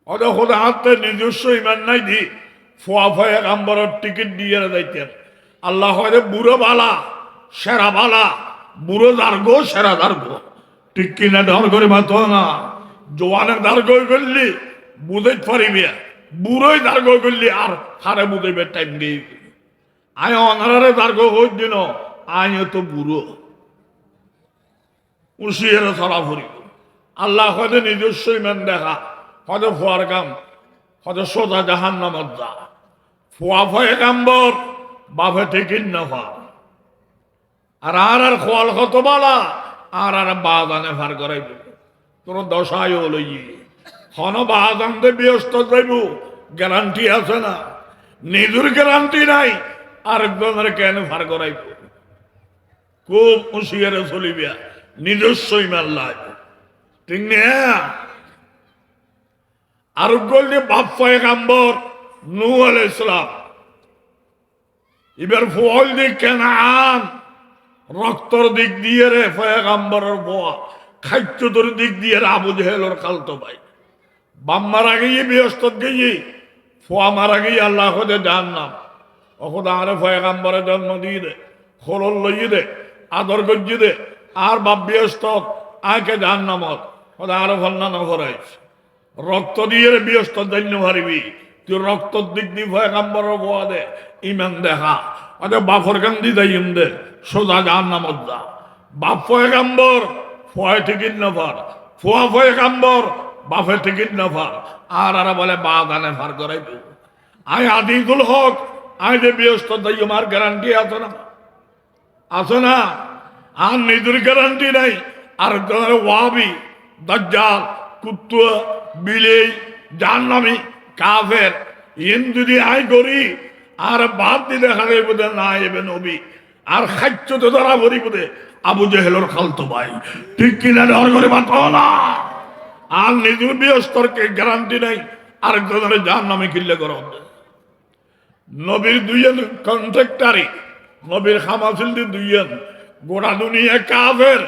অত খোদা হাতে নিজস্ব ইমান নাই দি ফোয়া ফয়া কাম্বরের টিকিট দিয়ে যাইতেন। আল্লাহ হয়তো বুড়ো বালা, সেরা বালা, বুড়ো দার্গো, সেরা দার্গো। ঠিক কিনা? ডর করে মাত না। জোয়ানের দার্গো করলি বুঝে পারিবে, বুড়োই দার্গো করলি আর হারে বুঝেবে টাইম দিয়ে। আয় অনারে দার্গো হই দিন, আয় তো বুড়ো উশিয়ে চলা ফুরিব। আল্লাহ হয়তো নিজস্ব ইমান দেখা, হয়তো ফোয়ার কাম, হয়তো সোজা জাহান্নামত যা। ফোয়া ফয়ে কাম্বর বাপে টিকিট না ফা। আর খোয়াল কত বালা, আর বাজানে ফার করাইব। তোর দশায় লই হন বাজানতে ব্যস্ত যাইব, গ্যারান্টি আছে না? নিজের গ্যারান্টি নাই, আরেকজনের কেন ফার করাইব? খুব হুঁশিয়ারে চলিবিয়া, নিজস্ব ইমান লাগবে। ঠিক না? আর গল্লি বাপ পয়গাম্বর নূহ আলাইহিস সালাম। এবার ফল দিক কেন আন রক্তর দিক দিয়ে রে পয়গাম্বরের বোয়া, খাদ্যর দিক দিয়ে রে আবু জেহেলের খালতো ভাই। বাপ মারা গিয়ে ব্যস্ত গিয়ে, ফোয়া মারা গিয়ে আল্লাহ হতে জাহান্নাম। অখন আরে পয়গাম্বরের জন্ম দিয়ে দে, খোলল লইয়ে দে, আদর গজ্জি দে। আর বাপ ব্যস্ত আকে জাহান্নামত ওদের আরো ভন্না না ভরাইস। রক্ত দিয়ে ব্যস্ত দৈন্য হারিবি তুই। রক্তর দিক দিয়ে পয়গাম্বরের বোয়া দে, ইমান দেখা। ওদের বাপর গান্ধী দেয় দে, সোজা জাহান্নামত যা। বাপ পয়গাম্বর ফয় টিকিট না পার, ফোয়া পয়গাম্বর বাফে টিকিট নফার আর বলে বাগানে ফার করাইব আই আদিকুল হক আই যে ব্যস্ত আমার গ্যারান্টি আছে না আর নিজের গ্যারান্টি নাই আর ওয়াবি দাজ্জাল কুত্তুয়া বিলেই জাহান্নামী কাফের ইন যদি আই করি আর বাদ দিলে হারে বোধে না এবে নবী আর খাচ্ছ তো ধরা ভরি বোধে আবু জেহেলের খালতো ভাই ঠিক কিনা ডর করে বাঁচো না আর নিজের বৃহস্তরকে গ্যারান্টি নাই আর একজনের জাহান্নামে কিল্লে করো নবীর দুইজন কন্ট্রাক্টারি নবীর খামাসিল দুইজন গোটা দুনিয়া কাফের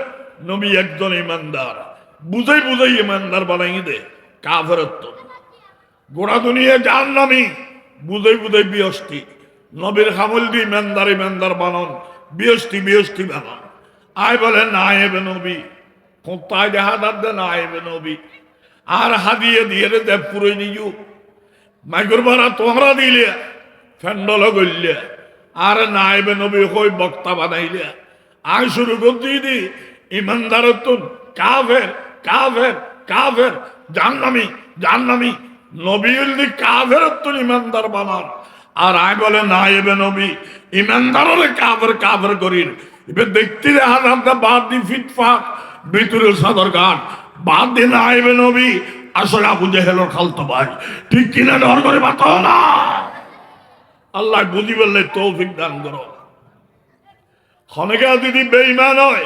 নবী একজন ইমানদার বুঝাই বুঝাই ইমানদার বানাই দে কাফেরত্ব গোটা দুনিয়া জাহান্নামী বুঝাই বুঝাই বিয়স্তি নবীর খামল দি ইমানদার বানন বিয়স্তি বানন আয় বলে না এবে নবী কোথায় দেখা দে না এবে নবী আর হাদিয়ে দিয়ে দে পুরোই নিজু মাইকর বারা তোমরা দিলে ফ্যান্ডল গইলে আর না এবে নবী কই বক্তা বানাইলে আয় শুরু করতে দি ইমানদারত্ব কাফের কাফের কাফের জাহান্নামী নবীর দি কাফেরত্ব ইমানদার বানান আর আয় বলে না এবে নবী ইমানদারের কাফের করির এবার দেখতে দেখা বাদ দি ফিটফাট ভিতরে সদর ঘাট বাদ দিয়ে না এবে নবী আসলে আবু জেহেলের খালতো ভাই ঠিক কিনা ডর করে বাঁচো না আল্লাহ বুঝি বললে তৌফিক দান করো খনেকা যদি বেঈমান হয়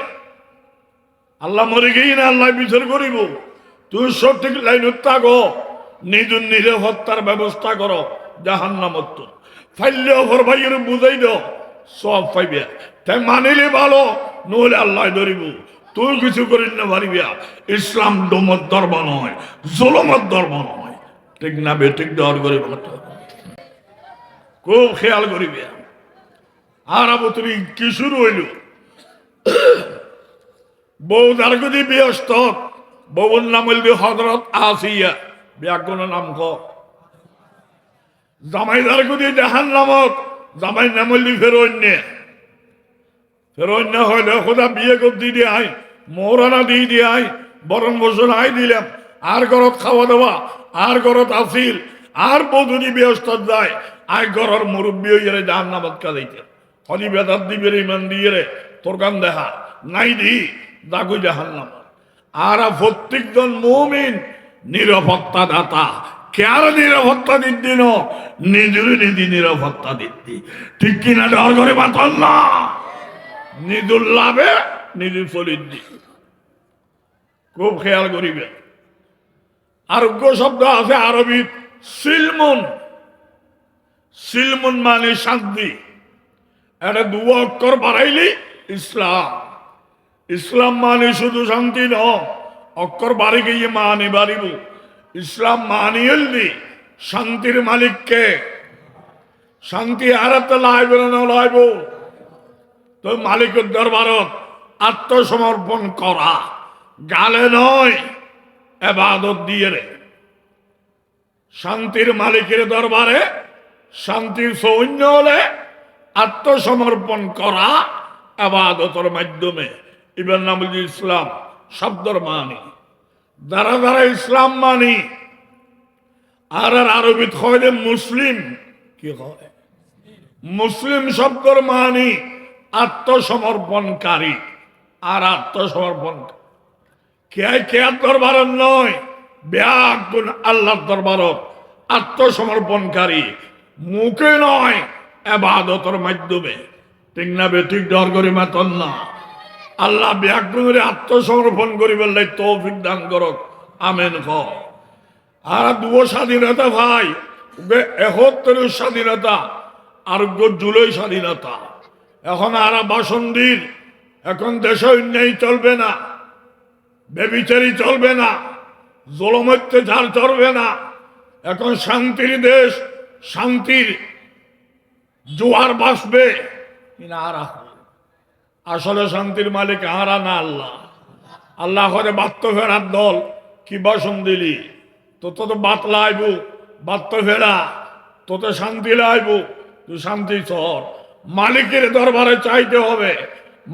আল্লাহ মরে গেই না আল্লাহ বিচার করিব তুই সঠিক লাইন থাকো নিজের নিরাপত্তার ব্যবস্থা করো জাহান্নামত্ব ফাইলে ওপর ভাইয়ের বুঝাই দাও সব পাইবে তাই মানিলে ভালো নহলে আল্লাহ ধরিব তুই কিছু করিস না পারিবিয়া ইসলাম ডোমত ধর্ম নয় জলমত ধর্ম নয় ঠিক না বেঠিক দেওয়ার করিব খুব খেয়াল করিবে আর আবু তুমি কি শুরু হইল বউ দারগুদি ব্যস্ত বউর নাম হইল হযরত আসিয়া ব্যাকরণ নাম ক জামাই দারগুদি জাহান্নামত জামাই নাম হইল ফেরোন্য হইলে খোদা বিয়ে করতে দিয়ে আই মোহরানা দিয়ে আই বরণ বসন আই দিলাম আর ঘরত খাওয়া দাওয়া আর ঘরত আসিল আর বধুনি ব্যস্ত যায় আয় ঘরের মুরব্বী হইয়ারে জাহান্নামত কাজাইতে হলি বেদাত দিবে ইমান দিয়ে রে তোর গান দেখা নাই দি দাগু জাহান্নাম আর প্রত্যেকজন মুমিন নিরাপত্তা দাতা কার নিরাপত্তা দিচ্ছি ন নিজের নিরাপত্তা দিচ্ছি ঠিক কিনা ডর করে বাঁচল না নিজুর লাভে নিজে চলিত দি খুব খেয়াল করিবে আরোগ্য শব্দ আছে আরবি সিলমুন মানে শান্তি এটা দু অক্ষর বাড়াইলি ইসলাম মানে শুধু শান্তি ন অক্ষর বাড়ি গিয়ে মানে বাড়িব ইসলাম মানি হলি শান্তির মালিককে শান্তি হারাতে লাইব না লাইব তো মালিকের দরবারত আত্মসমর্পণ করা গালে নয় এবাদত দিয়ে রে শান্তির মালিকের দরবারে শান্তির সৈন্য হলে আত্মসমর্পণ করা এবাদতের মাধ্যমে ইবার নাম ইসলাম শব্দর মানি দ্বারা দ্বারা ইসলাম মানি আর আরবিত হয় মুসলিম কি হয় মুসলিম শব্দর মানি আত্মসমর্পণকারী আর আত্মসমর্পণ কে দরবারের নয় ব্যাকুল আল্লাহর দরবারত আত্মসমর্পণকারী মুখে নয় এবাদতের মাধ্যমে ঠিক না বেঠিক ডর করে মাতন না আল্লাহ ব্যাকুল আত্মসমর্পণ করি বললে তৌফিক দান করক আমেন খ আর দুও স্বাধীনতা ভাই ৭১ স্বাধীনতা আর জুলাই স্বাধীনতা এখন আর বাসন্তীর এখন দেশে অন্যায় চলবে না বেবিচারি চলবে না জুলুম অত্যাচার চলবে না এখন শান্তির দেশ শান্তির জোয়ার বাসবে কিনা আর আসলে শান্তির মালিক হারা না আল্লাহ আল্লাহ করে বাত্য ফেরার দল কি বাসন দিলি তো বাত লাইব বাত্য ফেরা তোতে শান্তি লাইব তুই শান্তি চর মালিকের দরবারে চাইতে হবে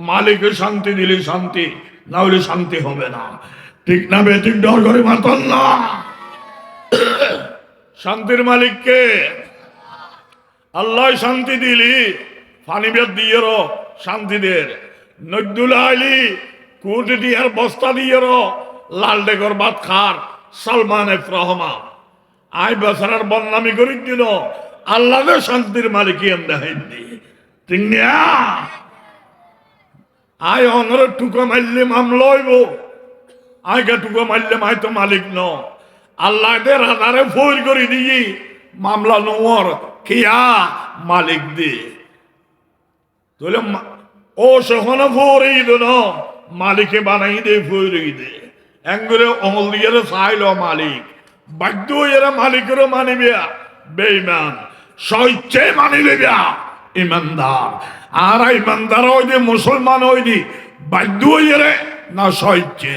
মালিকের শান্তি দিলে শান্তি না হলে শান্তি হবে না ঠিক না বেঠিক ডর করে মাতন না। শান্তির মালিককে আল্লাহ শান্তি দিলি ফানিবেদ দিয়ে শান্তি দের নজদুল আলী কোটি দিয়ার বস্তা দিয়ে লাল ডেগর ভাত খার সালমান এফ রহমান আই বেচারার বদনামি করি দিল আল্লাহ শান্তির মালিক ঠিক না। আয় অনর টুকো মারলে মামলা হইব আইকে টুকো মারলে মাই তো মালিক ন আল্লাহ দে রাজারে ফোর করে দিই মামলা নোর কিয়া মালিক দে তাহলে ও সেখানে ফোরই দিল মালিকে বানাই দে ফোরই দে এঙ্গুলে অমল দিয়ে চাইল মালিক বাধ্য এরা মালিকেরও মানিবে বেঈমান স্বইচ্ছে মানিবে ইমানদার আর ইমানদার ওই যে মুসলমান ওই দি বাধ্য এরে না স্বইচ্ছে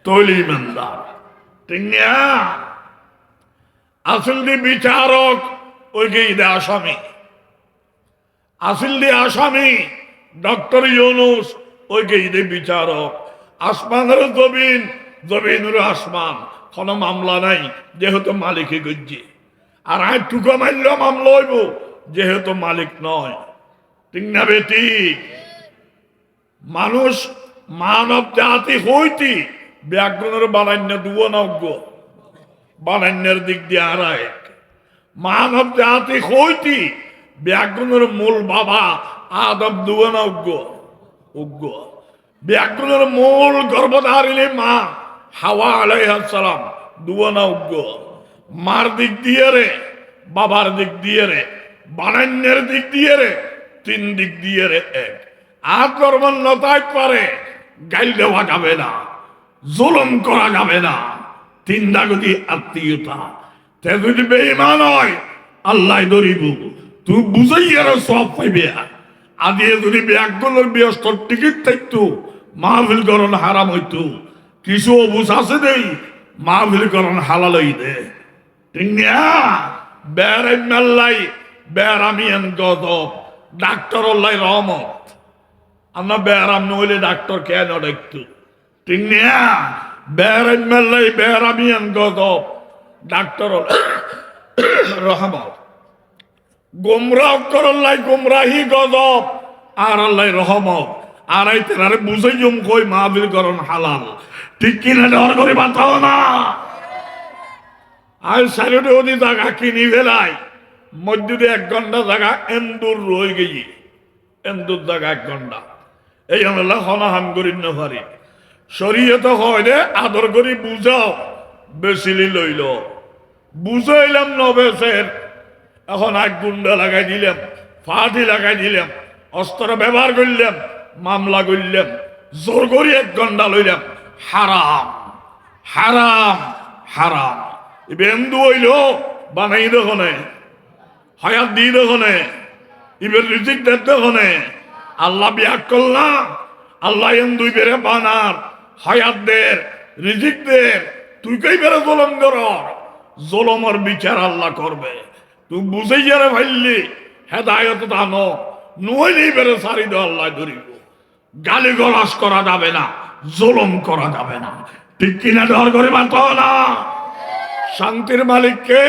তৈলি ইমানদার ঠিক না। আসল দি বিচারক ওই গে ঈদে আসামি আসল দি আসামি ডক্টর ইউনুস ওই গে ঈদে বিচারক আসমানের জমিন জমিনের আসমান কোনো মামলা নাই যেহেতু মালিকে গজ্জি আর আয় টুকো মারলেও মামলা হইব যেহেতু মালিক নয় ঠিক না বেটি। মানুষ মানব জাতি হইতি ব্যাকরণের বানান্য দুও নজ্ঞ বানান্যের দিক দিয়ে আর এক মানব জাতি হইতি ব্যাকরণের মূল বাবা আদম দুও নজ্ঞ উজ্ঞ ব্যাকরণের মূল গর্ভধারিণী মা হাওয়া আলাইহিস সালাম দুও নজ্ঞ মার দিক দিয়ে রে বাবার দিক দিয়ে রে বানান্যের দিক দিয়ে রে তিন দিক দিয়ে রে এক আর কর্মণ্যতায় পারে গাইল দেওয়া যাবে না জুলুম করা যাবে না তিনটা গতি আত্মীয়তা তে যদি বেঈমান হয় আল্লাহ ধরিব তুই বুঝাইয়ার সব পাইবে আদিয়ে যদি ব্যাগগুলোর ব্যস্তর টিকিট থাকতো মাহফিল করণ হারাম হইতো কিছু অবুঝ আছে দেই মাহফিল করণ হালাল হই দে ঠিক না। বেড়ে মেল্লাই বেড়ামিয়ান গদব ডাক্তার অল্লাই রহমত আমরা বেড়াম নইলে ডাক্তার কেন দেখতো ঠিক না। বেড়ে মেল্লাই বেড়ামিয়ান গদব ডাক্তার রহমত গোমরাহ করল্লাই গোমরাহি গদব আর আল্লাহ রহমত আর এই তেনারে বুঝাই জম কই মাহফিল করণ হালাল ঠিক কিনা ডর করে বাঁচাও না। আর সাইডে ওদি জায়গা কিনি ফেলাই মসজিদে 1 ঘন্টা জায়গা এন্দুর রয়ে গেছি এন্দুর জায়গা 1 ঘন্টা এই আমরা হনাহান করি না পারি শরীয়ত হয় রে আদর করি বুঝাও বেশিলি লইল বুঝাইলাম নবেশের এখন 1 গুন্ডা লাগাই দিলাম ফাঁটি লাগাই দিলাম অস্ত্র ব্যবহার করলাম মামলা করলাম জোর করি 1 ঘন্টা লইলাম হারাম হারাম হারাম বেন্দু হইল বানাই দেখনে হায়াত দিয়ে দেখনে ইবের রিজিক দেখ দেখনে আল্লাহ বিয়াক করলা আল্লাহ দুই বেড়ে বানার হায়াত দের রিজিক দের তুই কই বেড়ে জলম কর জলমর বিচার আল্লাহ করবে তুই বুঝেই যারে ভাইলি হেদায়ত দানো নইলে বেড়ে সারি দে আল্লাহ ধরিব গালি গলাস করা যাবে না জলম করা যাবে না ঠিক কিনা ডর করে বাঁচো না। শান্তির মালিক কে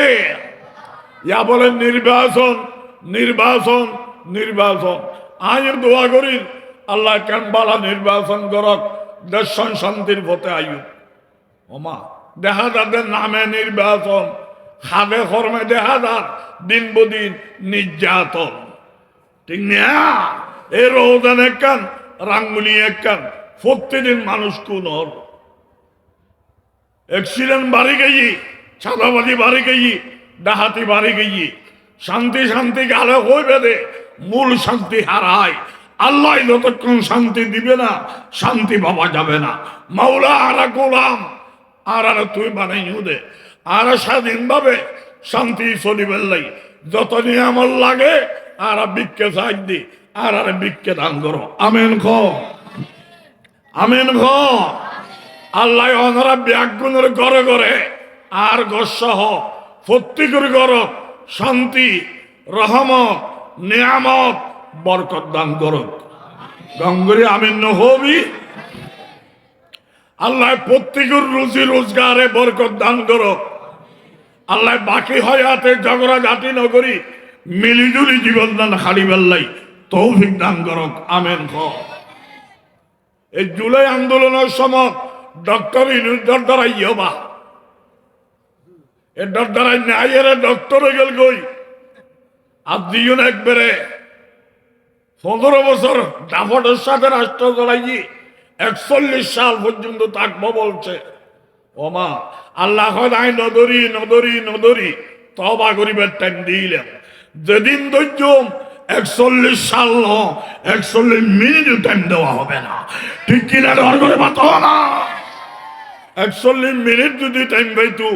ইয়া বলেন নির্বাচন নির্বাচন নির্বাচন আইন দোয়া করি আল্লাহ কেন বালা নির্বাচন করক দেশ শান্তির পথে আয়ুক ওমা দেখা যাদের নামে নির্বাচন খাদে কর্মে দেখা যার দিন বদিন নির্যাতন ঠিক না। এই রোজান একখান রাঙ্গুলি একখান প্রত্যেকদিন মানুষ কোন হল অ্যাক্সিডেন্ট বাড়ি গেছি ছাদাবাদি বাড়ি গেছি ডাহাতি বাড়ি গেছি শান্তি শান্তি গালে হইবে দে মূল শান্তি হারায় আল্লাহ যতক্ষণ শান্তি দিবে না শান্তি পাওয়া যাবে না। মাওলা আর গোলাম আর তুই বানাই দে আর স্বাধীন ভাবে শান্তি চলিবে লাই যত নিয়ামল লাগে আর বিক্ষে সাজ দি আর বিক্ষে দান করো আমেন খ আমেন খ। আল্লাহ অনারা ব্যাগুনের ঘরে ঘরে আর গসহ প্রত্যেকের ঘর শান্তি রহমত নিয়ামত বরকত দান করুক গঙ্গরে আমিন হবি। আল্লাহ প্রত্যেকের রুজি রোজগারে বরকত দান করো। আল্লাহ বাকি হয়াতে ঝগড়া জাতি নগরী মিলিজুলি জীবন দান হারি বেল্লাই তৌফিক দান করো, আমেন। এই জুলাই আন্দোলনের সময় ডক্টর ইনুদ্দার দ্বারাই হবা এর দ্বারাই ন্যায়ের ডক্টর হয়ে গেল গই। আর দুজন একবারে 15 বছর দাফটের সাথে রাষ্ট্র চলাই 41 সাল পর্যন্ত থাকবো বলছে। ওমা আল্লাহ আই নদরি নদরি নদরি তবা গরিবের টাইম দিলাম যেদিন ধৈর্য 41 সাল 41 মিনিট টাইম দেওয়া হবে না, ঠিক কিনা? ডর করে পাতো না। 41 মিনিট যদি টাইম পাইতো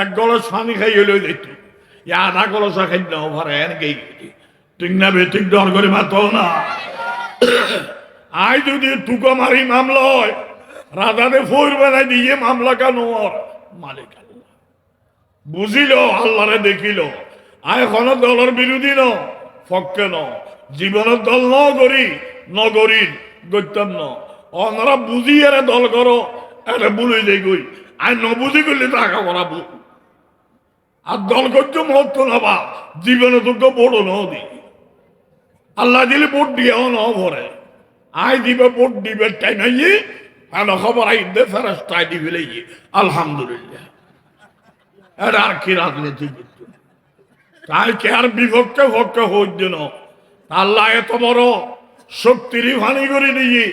এক গলাস পানি খাইয়ে লই দিত, আধা গলসা খাই দাও ভারে এনেকেই ঠিক না বেঠিক? ডর করে পাতো না। আই যদি টুকো মারি মামলা হয় রাজাদের ফোর বানাই দিয়ে মামলা কেন মালিক আল্লাহ বুঝিল, আল্লাহরে দেখিল। আয় এখন দলের বিরোধী ন পক্ষে ন, জীবনের দল নগরীর গত্যম ন। ওনারা বুঝিয়ে দল করো এটা বুঝে দেই গই, আয় নবুঝি করলে টাকা করাবো। আর দল করছো মহত্ব নবা জীবনে তোকে বড় নদী আল্লাহ দিলে ভোট দিয়েও ন ভরে। আয় দিবে ভোট দিবে টাইম আইয়ে আর খবর আই দে ফেরাস্তাই দিবে লেগে আলহামদুলিল্লাহ। এটা আর কি রাজনীতি করতো? তাই কে আর বিভক্ত ভক্ত হইত না। আল্লাহ এত বড় শক্তির ভানি করে দিয়ে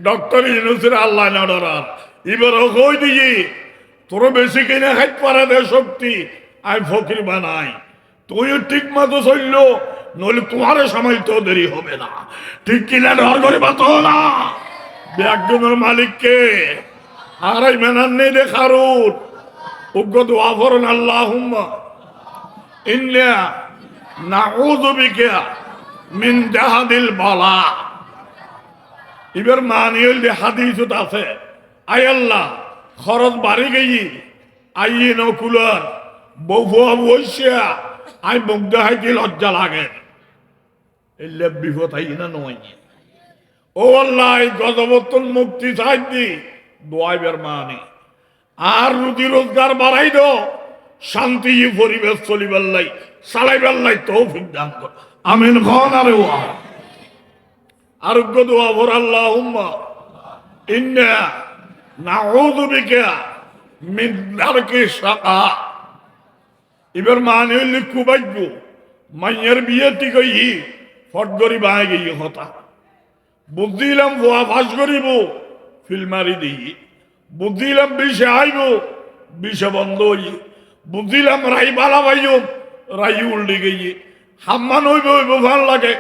ডক্টর ইউনূসের আল্লাহ না ডরার এবার কই দিয়ে তোর বেশি কিনে খাইতে পারে দে শক্তি আই ফকির বানাই। তুইও ঠিক মতো চলল নইলে তোমার সময় তো দেরি হবে না, ঠিক কিনা? ডর করে পাতো না। একজনের মালিককে আর এই মেনার নেই দেখারুন উগ্র দোয়া করেন আল্লাহুম্মা ইন্না নাউযু বিকা মিন জাহাদিল বালা। এবার মানিয়েল যে হাদিসত আছে, আয় আল্লাহ খরচ বাড়ি গেই আইয়ে নকুলার বউ বসিয়া আই মুখ দেখাইতে লজ্জা লাগে, এলে বিপদ আই না নয়। ও আল্লাহ গজবর্তন মুক্তি চাই দি দোয়াইবের মানে আর রুজি রোজগার বাড়াই দো, শান্তি পরিবেশ চলিবার লাই চালাইবার লাই তৌফিক দান কর, আমিন। খন আরে আরোগ্য দোয়া ভর আল্লাহুম্মা ইন্না নাউযু বিকা মিন দারকি শাকা। এবার মানে হইলে কুবাইব মাইয়ের বিয়ে ঠিক হই ফট গরি বাই গিয়ে হতা বুঝিলাম ভুয়া ফাঁস করিব ফিল্মারি দিই, বুঝিলাম বিষে আইব বিষে বন্ধ হই, বুঝিলাম রাই বালা পাইব রাই উল্টে গিয়ে হাম্মান হইব হইব ভাল লাগে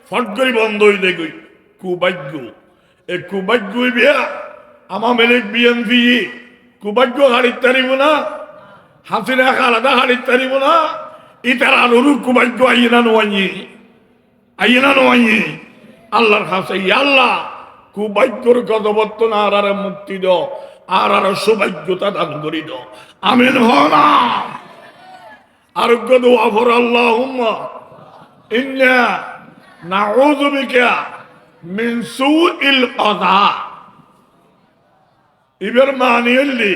ফট করি বন্ধ হইতে গই। কুভাগ্য এ কুভাগ্য বিয়া আমার মেলেক বিএনপি কুভাগ্য হারিতে পারিব না, হাসিনা আলাদা হারিতে পারিব না। ইতার আরো কুভাগ্য আইনা নোয়াই আল্লাহর কাছে আল্লাহ কুভাগ্যর গজবর্তন আর মুক্তি দ আর সৌভাগ্যতা দান করি দ, আমিন। হনা আরোগ্য দোয়া ভর আল্লাহুম্মা ইন্না নাউযু বিকা মিন সুইল কযা। এবার মানিয়েলি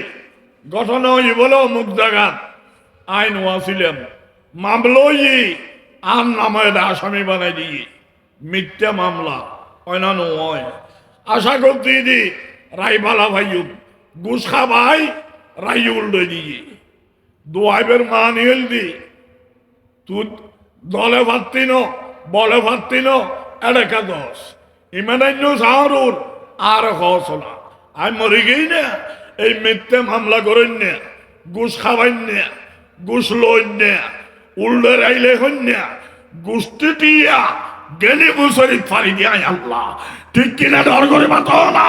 ঘটনা বলো মুখ জাগাত আইন ওয়াছিলাম মামলই আর নামের আসামি বানাই দিয়ে মিথ্যা মামলা হয় না নয়। আশা করতে দি রাই বালা ভাইয়ু ঘুষ খাবাই রাই উল্টে দিয়ে দোয়াইবের মানিয়েল দি তুই দলে ভাবতি ন বলে ভাবতি ন এলাকা দশ ইমানান্য সাহরুর আর হস না আমি মরে গেই না এই মিথ্যে মামলা করেন না, ঘুষ খাবাইন না, ঘুষ লইন না, উল্টে রাইলে হইন না, গোষ্ঠী টিয়া গেলে বুসরি ফারি দিয়া আল্লাহ, ঠিক কিনা? ডর করে পাতো না।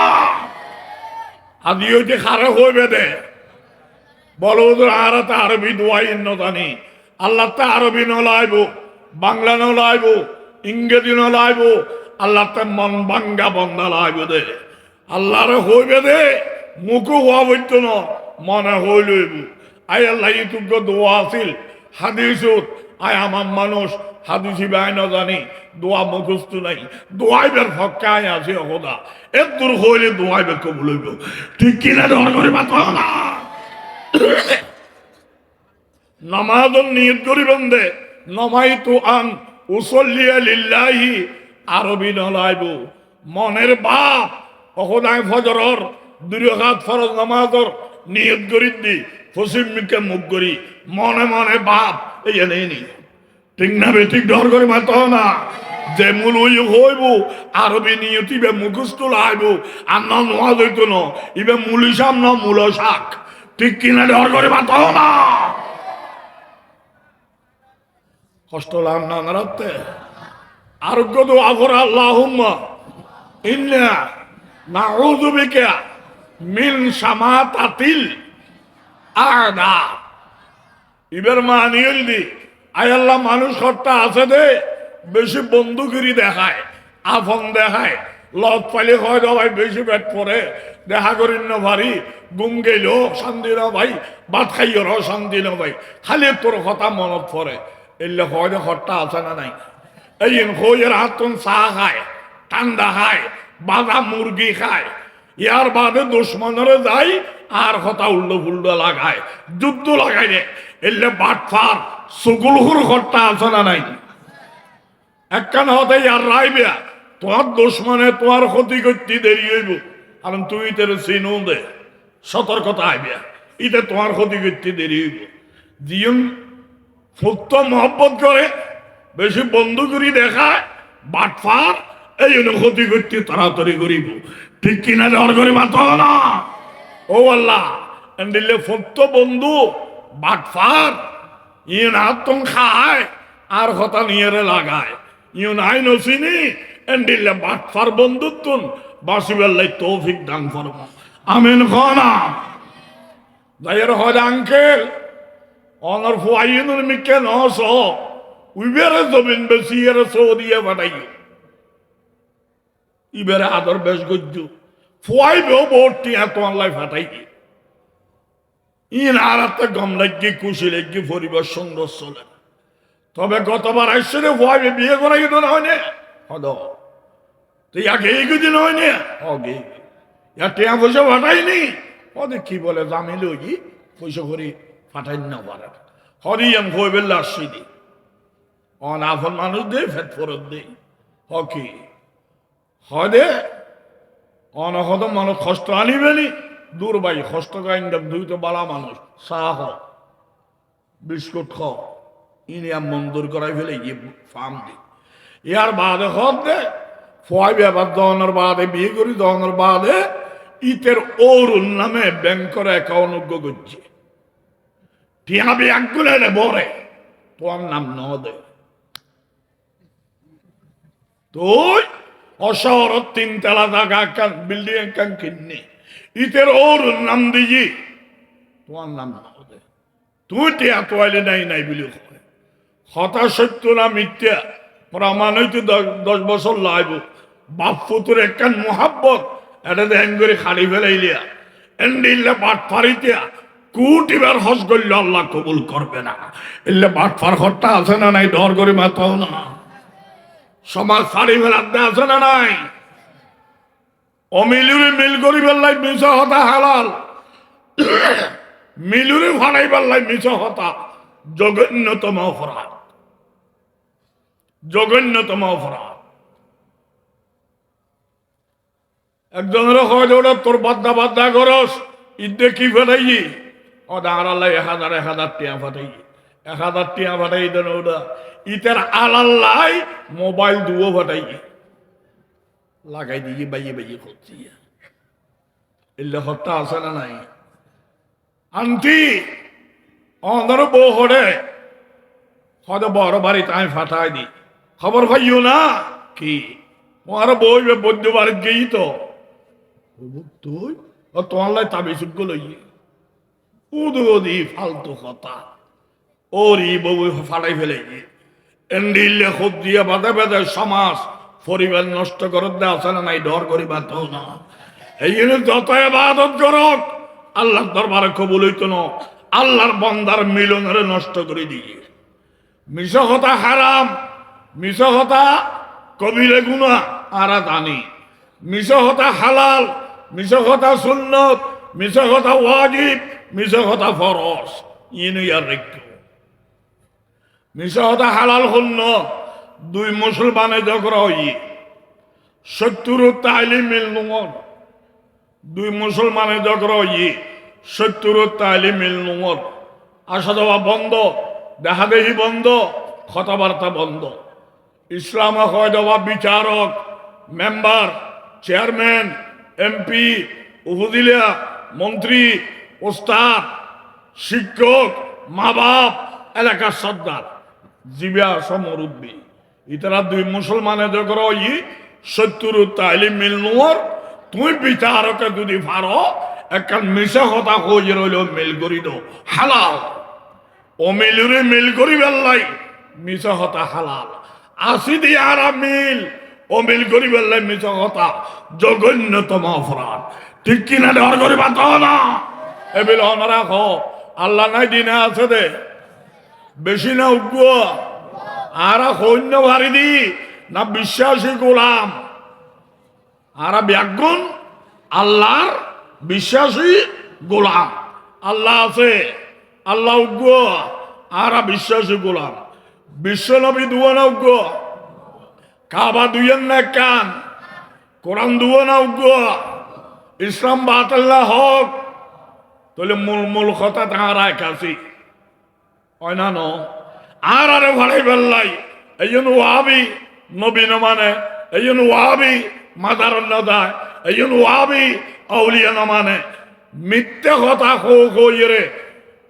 আদি হইতে খারাপ হইবে দে বলো আর আরবি দোয়াই ন জানি আল্লাহ তা আরবি নলাইব, বাংলা নলাইব, ইংরেজি নলাইব, আল্লাহ তা মন বাঙ্গা বন্দা লাইব দে। আল্লাহর হইবে দে মুখ হওয়া বইত ন মনে হইলইব। আই আল্লাহ ইতুগ্য দোয়া আছিল হাদিসত আয় আমার মানুষ হাদিসি বাই না জানি দোয়া মুখস্থ নাই দোয়াইবের ফক্কা আয় আছে খোদা এর দূর হইলে দোয়াইবে কবুল হইব ঠিক কিনা ডর করে মাথা না নামাজের নিয়ত করিবেন দে নমাইতু আন উসল্লিয়া লিল্লাহি আরবি নলাইব মনের বাপ খোদায় ফজরর দুই রাকাত ফরজ নামাজের নিয়ত করি দি পশ্চিম মিকে মুখ করি মনে মনে বাপ এই নেই ঠিক না বে ঠিক ডর করে মাথা না যে মূল হইব আরবি নিয়ত ইবে মুখস্থ লাইব আর না নোয়াজ হইতো না ইবে মূল হিসাব না মূল শাক ঠিক কিনা ডর করে মাথা না কষ্ট লাম না নারাতে আরোগ্য দোয়া করে আল্লাহুম্মা ইন্না নাউযু বিকা মিন শামাতাতিল আদা ইবের মানি হইলি আয় আল্লাহ মানুষ হত্যা আছে দে বেশি বন্ধুগিরি দেখায় আফন দেখায় লগ পাইলে হয় ভাই বেশি পেট পরে দেখা করিন না ভারি গুম গেল শান্তি না ভাই ভাত খাইয়ের শান্তি না ভাই খালি তোর কথা মনত পড়ে এলে হয় হত্যা আছে না নাই এই হইয়ের হাতুন চা খায় ঠান্ডা খায় বাদা মুরগি খায় ইয়ার বাদে দুশ্মনরে যাই আর কথা উল্টো ফুল্টো লাগায় যুদ্ধ লাগাই রে এলে বাটফার সুগুলহুর হত্যা আছে না নাই একখান হতে ইয়ার রাইবিয়া তোমার দুশ্মনে তোমার ক্ষতি করতে দেরি হইব কারণ তুই তোর চিনো দে সতর্কতা আইবিয়া ইতে তোমার ক্ষতি করতে দেরি হইব জিয়ন ফুক্ত মহব্বত করে বেশি বন্ধুগিরি দেখায় বাটফার এই জন্য ক্ষতি করতে তাড়াতাড়ি করিব ঠিক কিনা ডর করে মাথা না ও আল্লাহ দিলে ফুক্ত বন্ধু বাটফার ইয়ে না তুম খায় আর কথা নিয়ে লাগায় ইউ নাই নসিনি দিলে বাটফার বন্ধুত্ব বাসিবেল্লাই তৌফিক দান করবো আমিন খানা যাইয়ের হয় আঙ্কেল অনর ফুয়াইনুর মিকে নস উইবেরে জমিন বেশি এর সৌদিয়ে বানাই ইবেরে আদর বেশ গজ্জ ফুয়াইবেও ভোটটি এত আল্লাহ ফাটাই ইন আর একটা গম লাগি খুশি লাগি পরিবার সুন্দর চলে তবে গতবার আসছে রে ফুয়াইবে বিয়ে করাই তো না হয়নি হদ তুই আগে এই দিন হয়নি আগে টিয়া পয়সা ফাটাইনি ওদের কি বলে জামিল ওই পয়সা করি ফাটাই না পারে হরিয়াম হইবেল আসছি দি অন আফন মানুষ দে ফেট ফরত দে হকি হদে অনহদ মানুষ কষ্ট আনিবেনি দূর ভাই কষ্ট গাইন দুই তো বালা মানুষ চাহ বিস্কুট খ ইনিয়াম মন্দুর করাই ফেলে গিয়ে ফার্ম দি ইয়ার বাদে হদ দে ফয় ব্যাপার দহনের বাদে বিয়ে করি দহনের বাদে ইতের অরুণ নামে ব্যাংকের অ্যাকাউন্ট করছে টিয়া ব্যাংকগুলো বরে তোর নাম ন দে তুই অশহর 3 তলা জায়গা বিল্ডিং একখান কিনে ইতের অরুণ নাম দিজি তোমার নাম ন দে তুই টিয়া তোয়ালে নাই নাই বলি হতা সত্য না মিথ্যা প্রমাণ হইতে 10 বছর লাইব বাপ পুতুর একখান মোহাব্বত এটা দেন করে খাড়ি ফেলাইলিয়া এন্ডিল্লা বাট ফারিতিয়া কুটিবার হজ করলে আল্লাহ কবুল করবে না এলে বাট ফার হট্টা আছে না নাই ডর করে মাথাও না সমাজ ফাড়ি ফেলাতে আছে না নাই অমিলুরে মিল করি ফেললাই মিছ হতা হালাল মিলুরে ফাড়াই ফেললাই মিছ হতা জঘন্যতম অপরাধ জঘন্যতম অপরাধ একজনের হয় ওটা তোর বাদ্দা বাদ্দা করস ঈদে কি ফেলাই ওটা আল্লাহ 1000 টিয়া ফাটাই 1000 টিয়া ফাটাই দেন ওটা ইতের আল্লাহ মোবাইল দুও ফাটাই লাগাই দিয়ে বাইয়ে বাইয়ে করছি এলে হত্যা আছে না নাই আন্টি অন্ধর বউ হরে হয়তো বড় বাড়ি তাই ফাটাই দি খবর ভাইও না কি তোমার বই বৈদ্য বাড়িতে গেই তো তুই তোমার লাই তাবিজ লই উদি ফালতু কথা ওরি বউ ফাটাই ফেলে এন্ডিলে খুব দিয়ে বাধা বেঁধে সমাজ পরিবার নষ্ট করত দে আছে না নাই ডর করিবা তো না এই জন্য যত ইবাদত করক আল্লাহর দরবারে কবুল হইতো না আল্লাহর বান্দার মিলনের নষ্ট করে দিয়ে মিছা কথা হারাম, মিছা কথা কবিরে গুনাহ আরা জানি। মিছা কথা হালাল, মিছা কথা সুন্নত, মিছা কথা ওয়াজিব, মিছা কথা ফরজ। ইনি আর রেখো মিছা কথা হালাল হল দুই মুসলমানে ঝগড়া হই 70 তাইলিম মিলনুমর। দুই মুসলমানে ঝগড়া হই 70 তাইলিম মিলনুমর। আসা যাওয়া বন্ধ, দেখা দেখি বন্ধ, কথাবার্তা বন্ধ। ইসলাম হয় দেওয়া বিচারক, মেম্বার, চেয়ারম্যান, এমপি, উপজেলা, মন্ত্রী, ওস্তাদ, শিক্ষক, মা বাপ, এলাকার সর্দার, জিবা সমরুদ্দি, ইতারা দুই মুসলমানের ঝগড়া হই 70 তাইলিম মিলনুমর। তুই বিচারকে যদি পারো একটা মিশা কথা হয়ে রইল মিল করি দো হালাল, ও মিলুরে মিল করি বেল্লাই মিশা কথা হালাল। আসি দিয়ে আর মিল ও মিল করি বেল্লাই মিশা কথা জঘন্যতম অপরাধ। ঠিক কিনা ডর করি বাত না এবিল রাখ। আল্লাহ নাই দিনে আছে দে বেশি না উগ্র আর সৈন্য ভারি দি না বিশ্বাসী গোলাম আর ব্যাগুন আল্লাহর বিশ্বাসী গোলাম। আল্লাহ আছে, আল্লাহ উগ্র আর বিশ্বাসী গোলাম। বিশ্ব নবী দুয়ানা উগ্র, কাবা দুইয়ের না কান, কোরআন দুয়ানা উগ্র, ইসলাম বাতাল্লাহ হক। তাহলে মূল মূল কথা তাহারা কাছে হয় না আর আরে ভাড়াই বেল্লাই। এই জন্য ওয়াবি নবী ন মানে, এই জন্য ওয়াবি মাদার দেয়, এই জন্য ওয়াবি আউলিয়া ন মানে। মিথ্যে কথা রে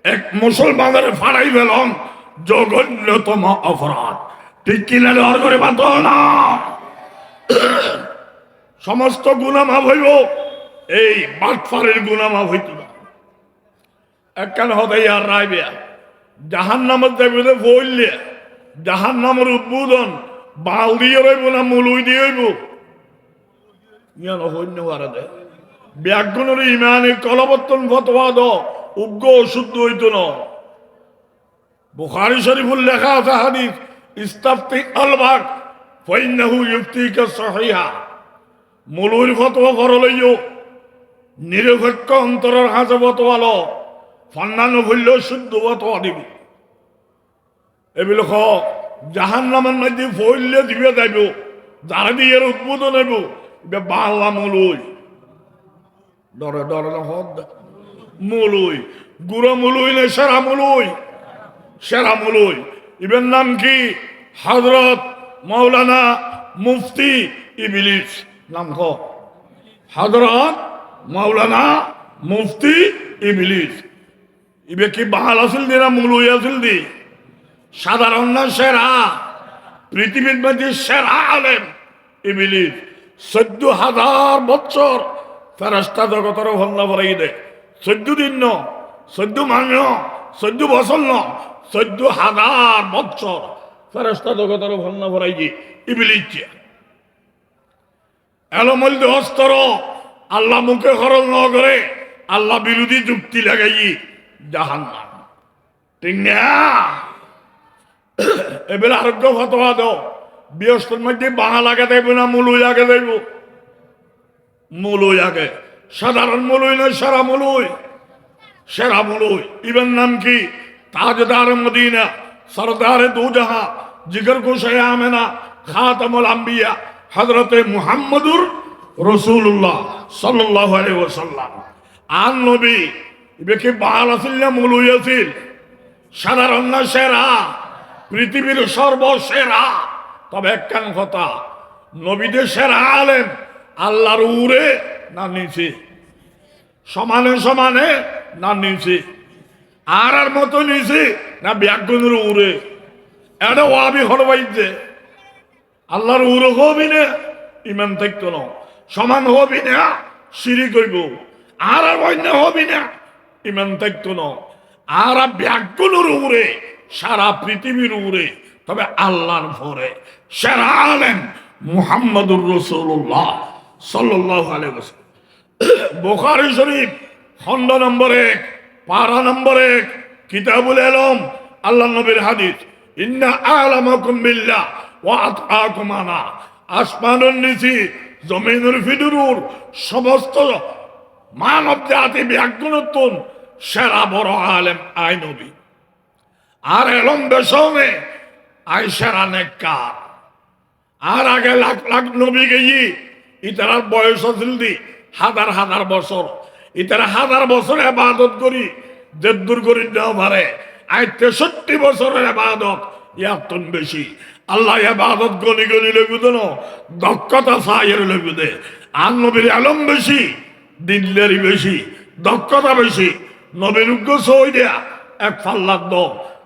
এক মুসলমানের ফাড়াই ফেলন জঘন্যতম অপরাধ। ঠিক কিনা ডর করে বাত না সমস্ত গুনাহ মাফ হইব, এই বাটফারের গুনাহ মাফ হইত না। একখান হতে আর রাইবে জাহান নামের দেবে বললে জাহান নামের উদ্বোধন বাল দিয়ে রইব না মুলুই দিয়ে হইব ইয়ান হইন্য হারা দেয়। ব্যাগুনের ইমানে কলবর্তন ফতোয়া দ উগ্র অশুদ্ধ হইত না। বুখারী শরীফুল লেখা আছে হাদিস ইস্তাফতি আলবাক ফাইন্নাহু ইফতিকা সহিহা। মুলুর ফতোয়া ফরল হইও নিরপেক্ষ অন্তরের হাতে ফতোয়া ল ফান্নানো হইল শুদ্ধ ফতোয়া দিব। এগুলো জাহান নামের মধ্যে ফইলে দিবে যাইব, যারা দিয়ে উদ্বোধন হইব বাংলা মুলুই ডরে ডরে মুলুই গুড়া মুলুই না সেরা মুলুই, সেরা মুলুই। ইবের নাম কি হযরত মাওলানা মুফতি ইবলিস। নাম ক হযরত মাওলানা মুফতি ইবলিস। ইবে কি বাহাল আসিল দি না মুলুই আসিল দি? সাধারণ না সেরা, পৃথিবীর মধ্যে সেরা আলেম ইবলিস। 14,000 বছর ফেরেশতা জগতের ভন্না ভরাই দে। 14 দিন ন, 14 মাস ন, 14 বছর ন, 14,000 বছর ফেরেশতা জগতের ভন্না ভরাই দি ইবলিস। এলমল দস্তর আল্লাহ মুখে খরচ ন করে আল্লাহ বিরোধী যুক্তি লাগাই জাহান্নাম। ঠিক না? এবার আরোগ্য ফতোয়া দাও বৃহস্পতির মধ্যে বাঙা লাগে দেব না মুলুই আগে দেব? মুলুই আগে, সাধারণ মুলুই নয় সেরা মুলুই, সেরা মুলুই। ইবের নাম কি তাজদার মদিনা সরদারে দু জাহাঁ জিগর গোসাই আমেনা খাতামুল আম্বিয়া হযরতে মুহাম্মদুর রাসূলুল্লাহ সাল্লাল্লাহু আলাইহি ওয়াসাল্লাম। আন নবী ইবে কি বাল আসিল না মুলুই আসিল? সাধারণ না সেরা, পৃথিবীর সর্বসেরা। তবে একখান কথা, নবীদের সেরা আলেম আল্লাহর উরে না নিচে, সমানে সমানে না নিচে, আর মতো নিচে না ব্যাগুনের উরে। এটা ওয়াবি হরবাইছে আল্লাহর উরে হবি না ইমান থাকতো না, সমান হবি না সিঁড়ি করব, আর অন্য হবি না ইমান থাকতো না। আর ব্যাগুনের উরে সারা পৃথিবীর উরে, তবে আল্লাহর পরে সেরা আলেম মুহাম্মদুর রাসূলুল্লাহ সাল্লাল্লাহু আলাইহি ওয়াসাল্লাম। বুখারী শরীফ খণ্ড নম্বর 1 পারা নম্বর 1 কিতাবুল ইলম আল্লাহ নবীর হাদিস ইন্না আ'লামাকুম বিল্লাহ ওয়া আতআকুম আনা। আসমানের নিচে জমিনের ভিতর সমস্ত মানব জাতি ব্যাগুণতুন সেরা বড় আলেম আই নবী। আর এলম বেশনে আই সেরা নেককার। আর আগে লাখ লাখ নবী গেই ইতার বয়স আছিল দি হাজার হাজার বছর। ইতারা হাজার বছর ইবাদত করি যে দূর করি দেওয়া পারে। আই 63 বছরের ইবাদত ইয়াতন বেশি। আল্লাহ ইবাদত গনি গনি লইবু দেন, দক্ষতা চাইয়ের লইবু দে। আর নবীর আলম বেশি, দিল্লেরই বেশি, দক্ষতা বেশি। নবীর উগ্র সই দেয়া এক ফাল্লার দ,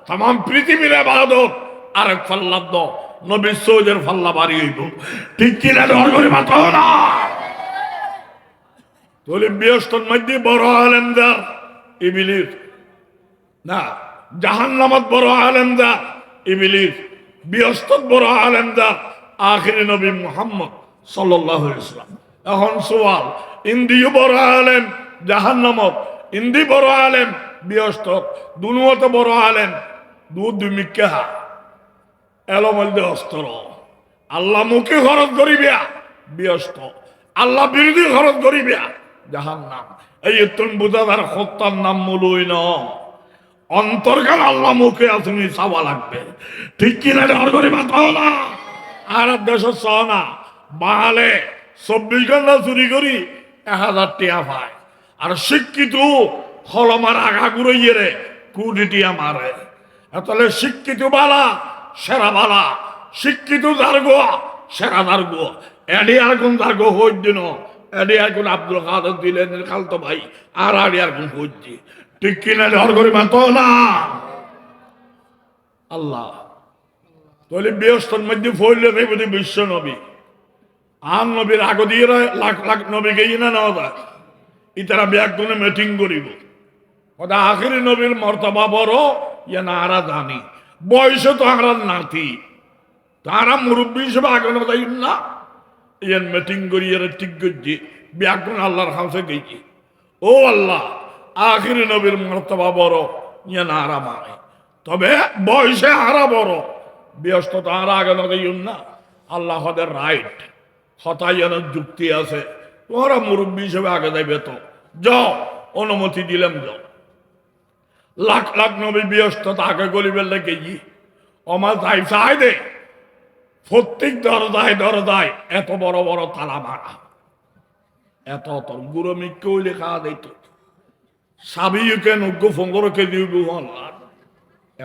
তাম পৃথিবীর ইবাদত আর এক ফাল্লার দ। নবীর সৌদের ফাল্লা বাড়ি হইব। ঠিক কিনা ডর করে মাথা না তোলে বৃহস্পতির মধ্যে বড় আলেমদার ইবলিস না, জাহান্নামত বড় আলেমদার ইবলিস, বৃহস্পতি বড় আলেমদার আখিরি নবী মুহাম্মদ সাল্লাল্লাহু আলাইহি ওয়াসাল্লাম। এখন সওয়াল, ইন্দিও বড় আলেম জাহান্নামত, ইন্দি বড় আলেম বৃহস্পতি, দুনুয়াতে বড় আলেম দুমিকা এলমলদে অস্ত্র। আল্লাহ মুখে খরচ করিবিয়া বৃহস্পতি, আল্লাহ বিরোধী খরচ করিবিয়া জাহান্নাম। এই তুমি বুঝাদার হত্যার নাম মুলুই ন অন্তর্গান আল্লাহ মুখে তুমি চাওয়া লাগবে। ঠিক কিনা ডর করে মাথা না। আর দেশ না বাঙালে 24 ঘন্টা চুরি করি 1000 টিয়া পায়। আর শিক্ষিত হলমার আগা ঘুরাইয়ে রে কোটি টিয়া মারে। তাহলে শিক্ষিত বালা সেরা বালা, শিক্ষিত দার্গো সেরা দার্গো। এডি আর কোন দার্গো হই দিন, এডি আর কোন আব্দুল কাদের দিলেন খালতো ভাই, আর আড়ি আর কোন হইছি। ঠিক কিনা ডর করে মাথা না। আল্লাহ তাহলে বৃহস্পতির মধ্যে ফইলে বুঝি বিশ্ব নবী। আর নবীর আগ দিয়ে লাখ লাখ নবী গেই না নেওয়া যায়। ইতারা ব্যাগুনে মিটিং করিব। ওটা আখিরি নবীর মর্তবা বড় ইয়া না আরা জানি। বয়সে তো আমরা নাতি, তারা মুরব্বী হিসেবে আগে যাই না। ইয়ান মিটিং করি এর ঠিক করছি ব্যাগুন আল্লাহর হাউসে গেছি। ও আল্লাহ, আখিরি নবীর মর্তবা বড় ইয়া না আরা মানে, তবে বয়সে আরা বড় ব্যস্ত তারা আগে যাই না। আল্লাহ হদের রাইট হতাইয়ানোর যুক্তি আছে। তোমরা মুরব্বী হিসেবে আগে যাইবে তো যাও, অনুমতি দিলাম যাও। লাখ লাখ নবী ব্যস্ত তাকে গরিবের লেগে গিয়ে আমার তাই চাই দে প্রত্যেক দরজায় দরজায় এত বড় বড় তালা মারা। এত তোর গুরু মিক্কে হইলে খাওয়া দিত সাবিকে নগ্য ফঙ্গরকে দিব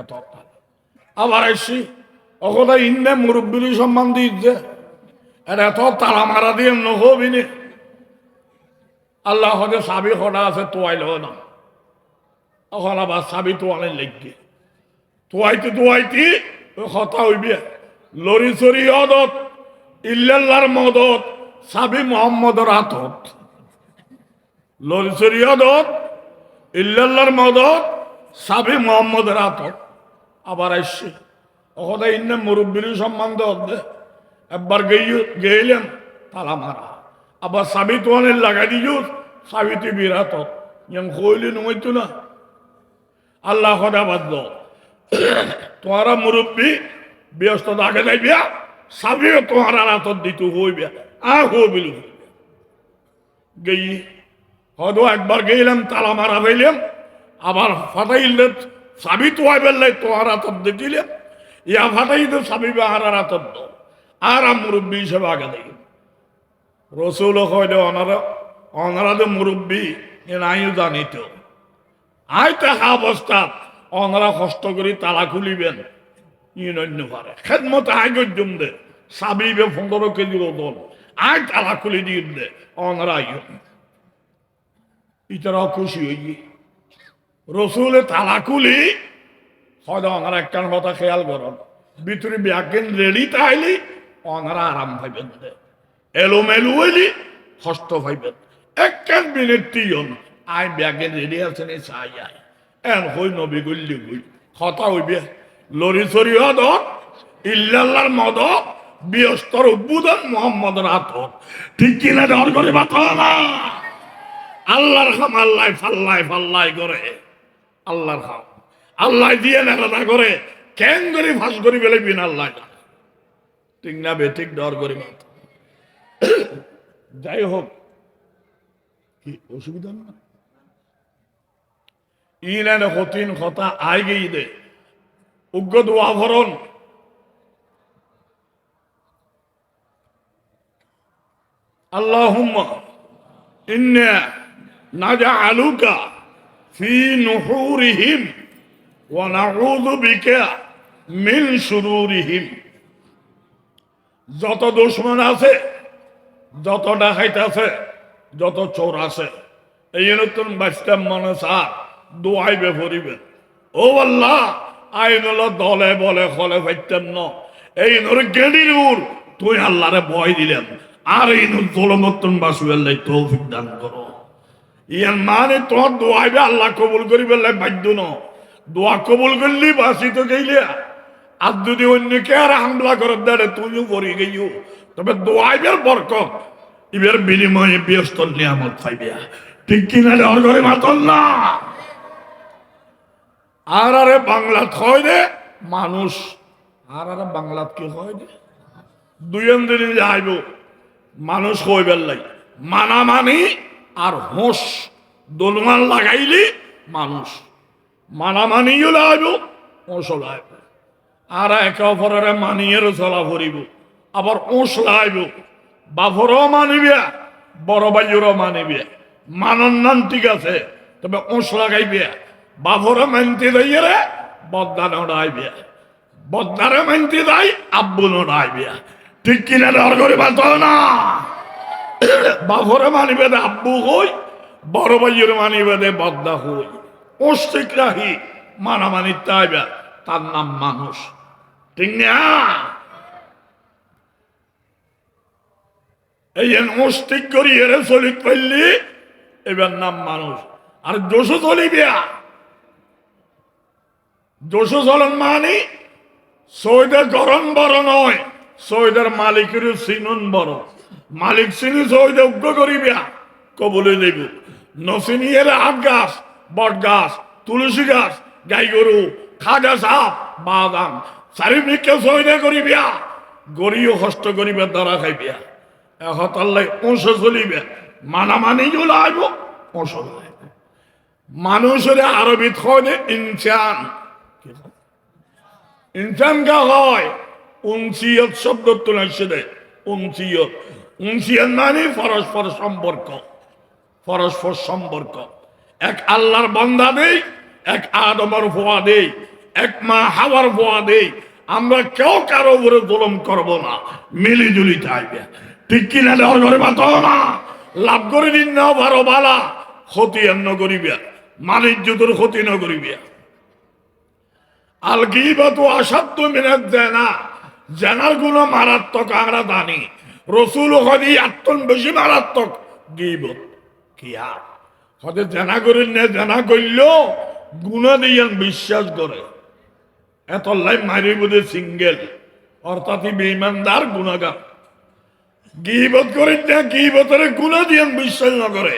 এত তালা। আবার এসি অকথা ইন্দে মুরব্বীর সম্মান দিচ্ছে এত তালা মারা দিয়ে নহবিনে। আল্লাহ হতে সাবি খোটা আছে তোয়াইল না। এখন আবার সাবি তোয়ালে লেগে তোয়াইতে তোয়াইতে কথা হইবে লরি চরি অদত ইল্লাল্লাহর মদত সাবি মোহাম্মদর হাতত। লরি চরি অদত ইল্লাল্লাহর মদত সাবি মোহাম্মদের হাতত। আবার আসছে ওখানে ইন্নে মুরব্বীর সম্মান দে একবার গেইলেন তালা মারা। আবার সাবি তোয়ালে লাগাই দিও সাবিতে বিরাত ইয়াং কইলে নইতো না। আল্লাহ খোদা বাদ তোমারা মুরব্বী ব্যস্ত আগে যাইবিয়া সাবিও তোমার হাতত দিত হইবে হইবিল গেই হয়তো একবার গেলাম তালা মারা হইলাম। আবার ফাটাইলে সাবি তোয়াই বেললাই তোমার হাতত দিলাম ইয়া ফাটাই তো সাবি আর হাতত দো আর মুরব্বী হিসেবে আগে দেই। রসুল হইলে অনারা যে মুরব্বী আইও জানিত আই থাকা অবস্থা অনারা কষ্ট করি তালা খুলিবেন ইন্য পারে খেদমত আই গম দে সাবিবে 15 কেজির ওজন আই তালা খুলি দিয়ে দে অনারা আইও ইতারাও খুশি হই। রসুলে তালা খুলি হয়তো অনারা একখান কথা খেয়াল করেন ভিতরে ব্যাগেন রেডি তাইলি অনারা আরাম পাইবেন দে এলোমেলু হইলি কষ্ট পাইবেন। এক মিনিট টিয়ন আই ব্যাগে রেডি আছেন চাই আয় এন হই নবী গল্লি গই কথা হইবে লরি চরি হদ ইল্লাল্লাহর মদ বৃহস্পর উদ্বোধন মোহাম্মদের হাত। ঠিক কিনা ডর করে বাতা না। আল্লাহর খাম আল্লাহ ফাল্লাই ফাল্লাই করে আল্লাহর খাম আল্লাহ দিয়ে নেতা করে কেন ধরে ফাঁস করি ফেলে বিন আল্লাহ ঠিক না বে ঠিক ডর করি মাত্র। যাই হোক, কি অসুবিধা না ইনানে হতিন কথা আই গেই দে উগ্র দোয়া ভরণ আল্লাহুম্মা ইন্না নাজআলুকা ফি নুহুরিহিম ওয়া নাউযু বিকা মিন শুরুরিহিম। যত দুশমন আছে, যত ডাকাইত আছে, যত চোর আছে, এই নতুন বাচ্চার মনে সার দোয়াইবে ভরিবেন। ও আল্লাহ, আইন হলো দলে বলে খলে পাইতেন ন এই নর গেডির উর তুই আল্লাহরে ভয় দিলেন আর এই নর দলমতন বাসুয়ের লাই তৌফিক দান করো। ইয়ার মানে তোমার দোয়াইবে আল্লাহ কবুল করিবে লাই বাধ্য ন। দোয়া কবুল করলি বাসি তো গেইলে আর যদি অন্যকে আর হামলা করে দেয় তুমিও পড়ে গেইও, তবে দোয়াইবের বরকত ইবের বিনিময়ে ব্যস্ত নিয়ামত পাইবে। ঠিক কিনা ডর করে মাতন না। আর আরে বাংলাত হয় রে মানুষ, আর আরে বাংলাত কি হয় রে দুইজন দিন যাইব মানুষ হইবার লাই মানামানি আর হোস দোলমান লাগাইলি মানুষ মানামানিও লাইব হোস লাইব আর একে অপরের মানিয়েরও চলা ভরিব আবার ওস লাইব বাপরও মানিবে বড় ভাইয়েরও মানিবে মানন নান ঠিক আছে, তবে ওস লাগাইবে বাপরও মানতে দাইয়ে রে বদলা নড়াইবে বদলারে মানতে দাই আব্বু নড়াইবে। ঠিক কিনা ডর করে বাত না। বাপরে মানিবে দে আব্বু হই, বড় ভাইয়ের মানিবে দে বদলা হই। ওস ঠিক রাহি মানামানি তাইবে, তার নাম মানুষ। ঠিক না? এই ওস ঠিক করি এরে চলিত পাইলি এবার নাম মানুষ। আর জোশ চলিবে জোশ চলন মানি সৈদের গরম বড় নয়, সৈদের মালিকের চিনুন বড়। মালিক চিনি সৈদে উগ্র করিবে কবলে দেব। নচিনি এলে আট গাছ, বট গাছ, তুলসী গাছ, গাই গরু, খাজা সাপ, বাদাম চারিদিকে সৈদে করিবিয়া গরিও হস্ত করিবে দ্বারা খাইবিয়া। এহতাল্লাই ওষে চলিবে মানামানি লাইব ওষ লাইব। মানুষের আরবিত হয় ইনসান। ইনসান কা হয় উনসিয়ত শব্দ তুলাইছে দে উনসিয়ত। উনসিয়ত মানে পরস্পর সম্পর্ক, পরস্পর সম্পর্ক। এক আল্লাহর বান্দা দেই, এক আদমের ভুয়া দেই, এক মা হাওয়ার ভুয়া দেই। আমরা কেউ কারো উপরে জুলুম করব না, মিলিজুলি থাকবে। ঠিক কিনা ডর করে মাত না। লাভ করে দিন না ভালো বালা ক্ষতি ন করিবে, মালিক যুতর ক্ষতি ন করিবে। আল গীবাতু আসাদ্দু মিনাজ জিনা। জিনার গুণ মারাত্মক আমরা জানি। রাসূল হদি আত্মন বেশি মারাত্মক গীবত। কিয়া হদে জিনা করেন না, জিনা করলো গুনাহ দিয়ান বিশ্বাস করে এত লাই মারি বুঝে সিঙ্গেল অর্থাৎ বেঈমানদার গুনাহগার। গীবত করেন না, গীবতের গুনাহ দিয়ান বিশ্বাস না করে।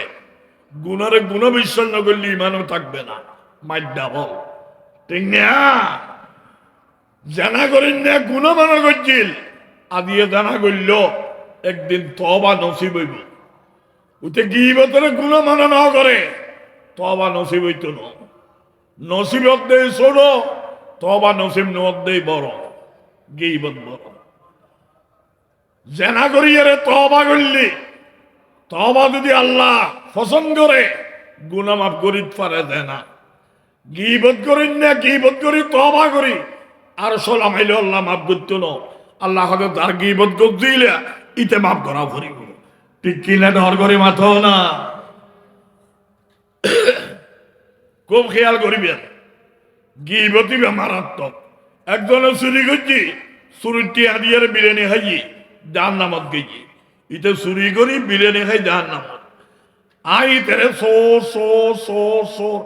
গুনারে গুনাহ বিশ্বাস না করলে ইমানও থাকবে না, মাইডা বল। ঠিক না? জানা করেন না গুনাহ মানা করছিল আদিয়ে জানা করল একদিন তওবা নসিব হইব। ওতে গীবতের গুনাহ মানা না করে তওবা নসিব হইত না। নসিবত দেই ছোট, তওবা নসিব নদ দেই বড়, গীবত বড়। জানা করিয়ারে তওবা করলি, তওবা যদি আল্লাহ পছন্দ করে গুনাহ মাফ করিতে পারে দেয় না। গীবত করেন না, গীবত করি তওবা করি আর সালাম আইলে আল্লাহ মাফ করতো না। আল্লাহ হয়তো তার গীবত করতে ইতে মাফ করা ভরিব। ঠিক কিনা ডর করে মাথ না। খুব খেয়াল করিবেন, গীবতই মারাত্মক। একজনে চুরি করছি, চুরিটি হাদিয়ার বিরিয়ানি খাইছি জাহান্নামত গেছি। ইতে চুরি করি বিরিয়ানি খাই জাহান্নামত। আই তেরে চোর চোর চোর চোর।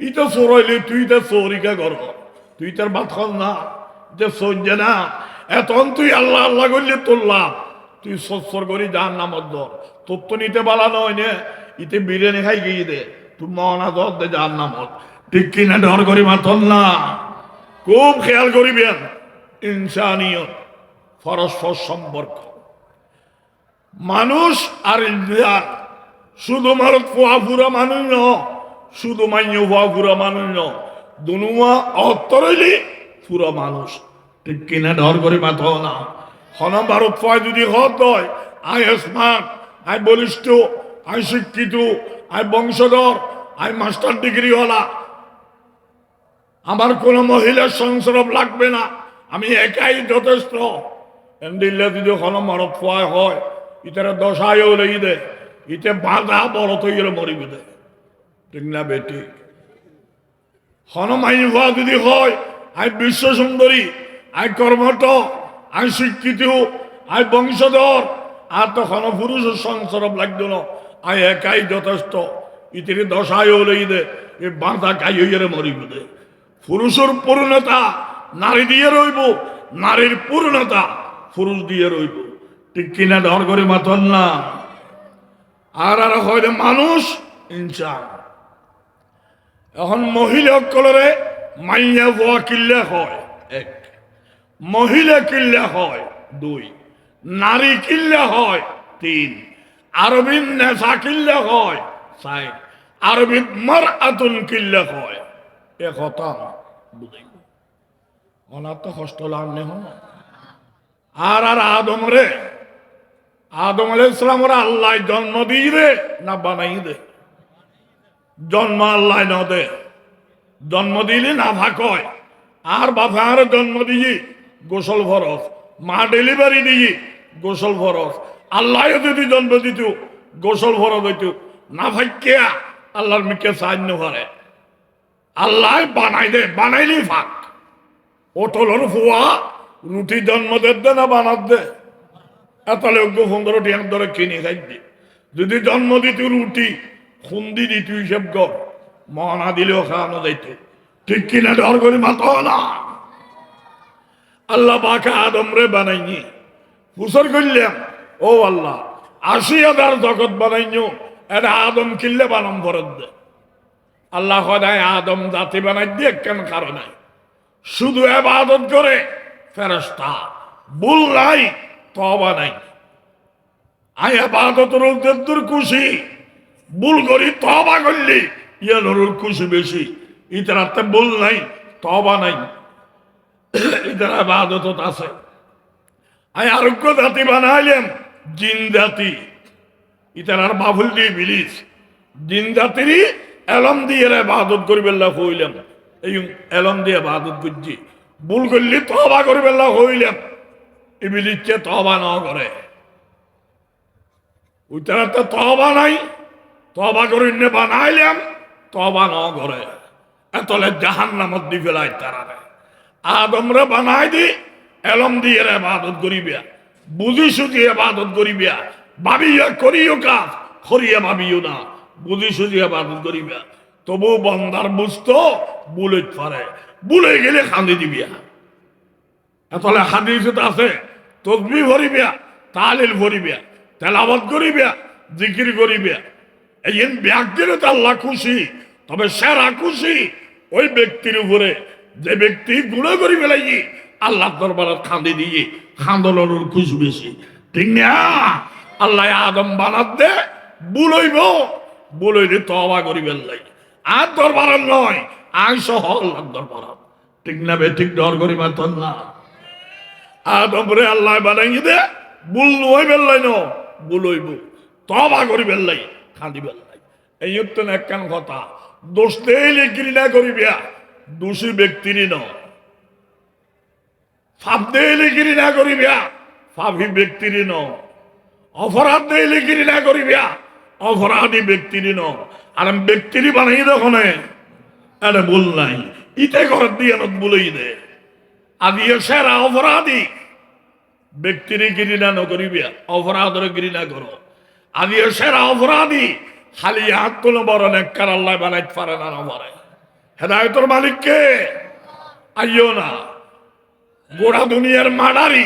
ইতে চোর হইলে তুই তো চোরিকা কর, তুই তার ভাত খাস না, যে সহ্য না। এখন তুই আল্লাহ আল্লাহ করলে তোর লাভ, তুই সচ্ছর করি জাহান্নামত ধর। তোর তো নিতে পালা নয় নে, ইতে বিরিয়ানি খাই গিয়ে দে তুই মহানা ধর দে জাহান্নামত। ঠিক কিনা ডর করি মাথন না। খুব খেয়াল করিবেন ইনসানিয়ত পরস্পর সম্পর্ক মানুষ আর ইনসান শুধু মারত ফুয়া মানুষ ন শুধু মান্য ফুয়া মানুষ ন দুনুয়া অত্তরইলি পুরা মানুষ ঠিক কিনা ডর করে মাথা না হন ভারত ফুয়া যদি হত হয় আই স্মার্ট আই বলিষ্ঠ আই শিক্ষিত আই বংশধর আই মাস্টার ডিগ্রিওয়ালা আমার কোনো মহিলার সংসরব লাগবে না আমি একাই যথেষ্ট এমদিল্লা যদি কোনো মরত ফয় হয় ইতারা দশায়ও লেগে দে ইতে বাধা বড় তৈরি মরিবে দে ঠিক না বেটি হনমাই হওয়া যদি হয় আই বিশ্ব সুন্দরী আই কর্মঠ আই শিক্ষিত আই বংশধর আর তো কোন পুরুষের সংসরব লাগতো না আই একাই যথেষ্ট ইতিরে দশায়ও লেগে দে এ বাধা কাইয়ের মরিবে দে পুরুষের পূর্ণতা নারী দিয়ে রইব নারীর পূর্ণতা পুরুষ দিয়ে রইব ঠিক কিনা ধর করে মাতন না আর আর হয় মানুষ ইনসান এখন মহিলা কলরে মাইয়া ভুয়া কিল্লা হয় এক মহিলা কিল্লা হয় দুই নারী কিল্লা হয় তিন আরবিন নেশা কিল্লা হয় চার আরবিন মার আতুন কিল্লা হয় এ কথা বুঝাই ওনার তো কষ্ট লাগলে হন আর আর আদম রে আদম আলাইহিস সালাম ওরা আল্লাহ জন্ম দিয়ে দে না বানাই দে জন্ম আল্লাহ না দে জন্ম দিলে না ভাগ হয় আর বাবার জন্ম দিয়ে গোসল ফরজ মা ডেলিভারি দিয়ে গোসল ফরজ আল্লাহ যদি জন্ম দিত গোসল ফরজ হইত না ভাগ্যা আল্লাহর মিকে সাহায্য করে আল্লাহ বানাই দে বানাইলি ফাঁক ওটলর ফুয়া রুটি জন্ম দে না বানাত দে এতলে 15টি ধরে কিনে খাইবে যদি জন্ম দিত রুটি খুন্দি দিত হিসেব কর মহনা দিলেও খাওয়ানো যাইত ঠিক কিনা ডর করে মাথা না আল্লাহ পাকে আদম রে বানাইনি ফুসর করলাম ও আল্লাহ 80,000 জগৎ বানাইনি এটা আদম কিনলে বানাম ফরত দে আল্লাহ খোদায় আদম জাতি বানাই দিয়ে কেন কারণে শুধু ইবাদত করে ফেরেশতা ভুল নাই তওবা নাই আই ইবাদতের উদ্দেশ্য খুশি ভুল করি তওবা করলি ইয়ানোর খুশি বেশি ইতারাতে ভুল নাই তওবা নাই ইতারা ইবাদত আছে আই আরোগ্য জাতি বানাইলাম জিন জাতি ইতারার বাবুল দিয়ে বিলিস জিন জাতিরই এলম দিয়ে ইবাদত করিবেল্লা হইলাম এই এলম দিয়ে ইবাদত করছি ভুল করলি তওবা করিবেল্লা হইলাম ইবলিসকে তওবা না করে ওইটার তো তওবা নাই তওবা করে বানাইলাম তওবা না করে এতলে জাহান্নামত দি ফেলাই তারা আদমরে বানাই দি এলম দিয়ে ইবাদত করিবিয়া বুঝি সুঝি ইবাদত করিবিয়া ভাবিয়া করিও কাজ করিয়া ভাবিও না বুঝি সুঝি ইবাদত করিবিয়া তবু বন্দার বুঝতো বুলে পারে বুলে গেলে কান্দি দিবিয়া এতলে হাদিসে আছে তসবিহ ভরিবিয়া তাহলিল ভরিবিয়া তেলাওয়াত করিবিয়া জিকির করিবিয়া এই ব্যক্তির তো আল্লাহ খুশি তবে সেরা খুশি ওই ব্যক্তির উপরে যে ব্যক্তি গুণা করি ফেলাই আল্লাহ দরবারে খাঁদি দিয়ে খান্দনের খুশি বেশি ঠিক না আল্লাহ আদম বানাত দে বুলইব বুলইলে তওবা করি ফেললাই আর দরবার নয় আইস আল্লাহ দরবার ঠিক না বে ঠিক ডর করি মাতন না আদমরে আল্লাহ বানাই দে বুল নই বেল্লাই ন বুলইব তওবা করি বেল্লাই খাঁদি বেল্লাই এই হচ্ছে একখান কথা দোষ দেইলে ঘৃণা করিবিয়া দোষী ব্যক্তিরই ন পাপ দেইলে ঘৃণা করিবিয়া পাপী ব্যক্তিরই ন অপরাধ দেইলে ঘৃণা করিবিয়া অপরাধী ব্যক্তিরই ন আর ব্যক্তিরই বানাই দেখনে এটা ভুল নাই ইতে ঘর দিয়ে বলেই দে আদিয়ে সেরা অপরাধী ব্যক্তির ঘৃণা নকরিবিয়া অপরাধের ঘৃণা করো আদিয়ে সেরা অপরাধী খালি হাত কোনো বড় নেককার আল্লাহ বানাইতে পারে না পারে হেদায়েতের মালিককে আইও না গোড়া দুনিয়ার মার্ডারি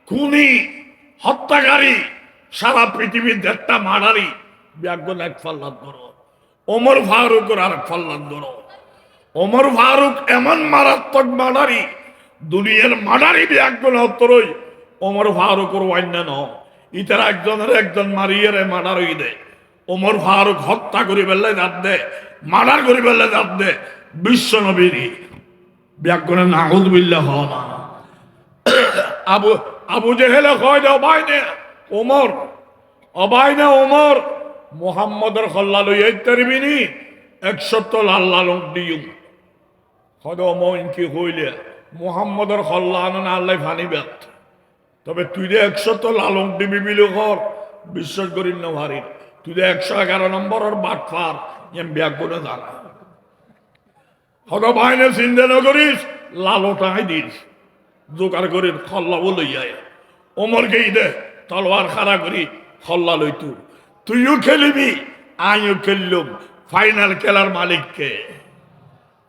খুনি হত্যাকারী সারা পৃথিবীর একটা মার্ডারি ব্যাগ এক ফাল্লাদ ধরো ওমর ফারুকের আর ফাল্লাদ ধরো ওমর ফারুক এমন মারাত্মক মার্ডারি, দুনিয়ার মার্ডারি একজন অত্তরই ওমর ফারুকের অন্যান্য ইতার একজন মারিয়ে মার্ডার হয়ে দেয়। ওমর ফারুক হত্যা করি বেললে যাত দে, মার্ডার করি বেললে যাত দে বিশ্ব নবীর ব্যাকরণে নাউজ বিল্লাহ। আবু জেহেলে কয় দে অবাইনে ওমর মোহাম্মদের খল্লা লইয়া তারবিনি 100 লাল্লা লোক দিও হদ মইন কি কইলে মোহাম্মদের খল্লা আনন আল্লাহ ফানি ব্যক্ত, তবে তুই 100 লালং দিবি বিলো কর বিশ্বাস করিন না ভারি, তুই 111 নম্বরের বাটফার এম ব্যাগ করে জানা হদ বাইনে চিন্তা না করিস লালোটাই দিস জোগাড় করি খল্লাও লইয়া ওমরকে দে তলোয়ার খাড়া করি খল্লা লই তুইও খেলিবি আমিও খেললুম। ফাইনাল খেলার মালিককে,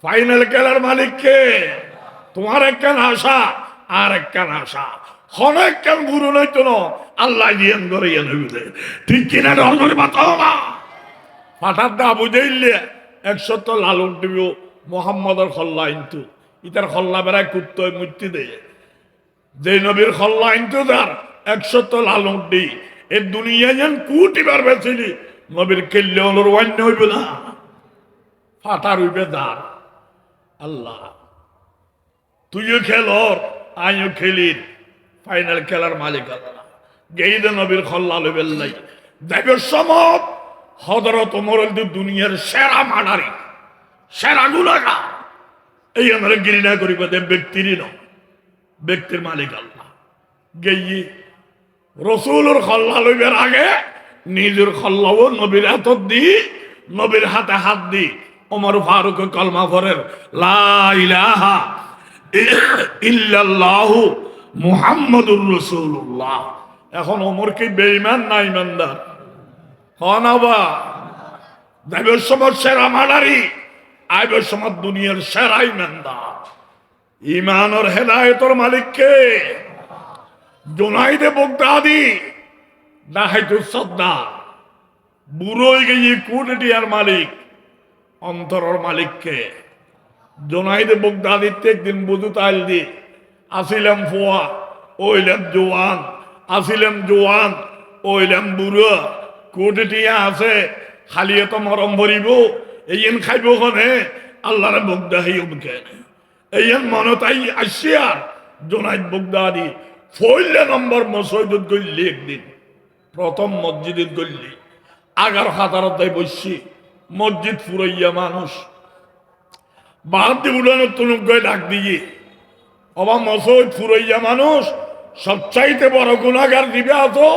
ফাইনাল খেলার মালিককে তোমার একখান আশা আর একখান আশা অনেক কেন গুরু নইতো না আল্লাহ দিয়েন করে ঠিক কিনা ডর করে বাতা ফাটার দা বুঝাইলে 100 লালন দিব মোহাম্মদের খল্লা ইন্তু ইতার খল্লা বেড়ায় কুত্তয় মূর্তি দেয় যে নবীর খল্লা ইন্তু তার 100 লালন দি এ দুনিয়া যেন কুটিবার বেছিলি নবীর কেল্লে হলোর অন্য হইব না, ফাটার হইবে দার। আল্লাহ তুইও খেলর আমিও খেলির, ফাইনাল খেলার মালিক আল্লাহ। গেইদে নবীর খল্লা লইবেল নাই দেবের সমত হযরত ওমর দুনিয়ার সেরা মার্ডারি, সেরা গুনাহগার। এই আমরা ঘৃণা করিব দেব ব্যক্তিরই ন, ব্যক্তির মালিক আল্লাহ। গেই রসুলের খল্লা লইবার আগে নিজের খল্লাও নবীর হাত দি, নবীর হাতে হাত দি ওমর ফারুক কলমা পড়েন লা ইলাহা ইল্লাল্লাহু মুহাম্মাদুর রাসূলুল্লাহ। এখন ওমর কি বেঈমান না ইমানদার? হনাবা দেবের সময় সেরা মার্ডারি, আইবের সময় দুনিয়ার সেরা ইমানদার। ইমানের হেদায়েতের মালিককে জুনাইদে বাগদাদি নাহাইতু সদ্দার বুড়োই গিয়ে কুটিয়ার মালিক অন্তরের মালিককে জুনাইদে বাগদাদিতে একদিন বুধু তাইল দি আসিলাম ফোয়া ওইলাম জোয়ান, আসিলাম জোয়ান ওইলাম বুড়ো, কুটিয়া আছে খালিয়ে তো মরম ভরিব এইন খাইব কনে আল্লাহরে বগদাহি কেন এইন মনতাই আসিয়ার জোনাইদ বাগদাদি ফইলে নম্বর মসজিদ গল্লি একদিন প্রথম মসজিদের গল্লি 11 হাজারতায় বসছি মসজিদ ফুরাইয়া মানুষ বাদ দিয়ে উড়ানোর তুনুক ডাক দিয়ে অবা মসজিদ ফুরাইয়া মানুষ সবচাইতে বড় গুণাগার দিবে আতো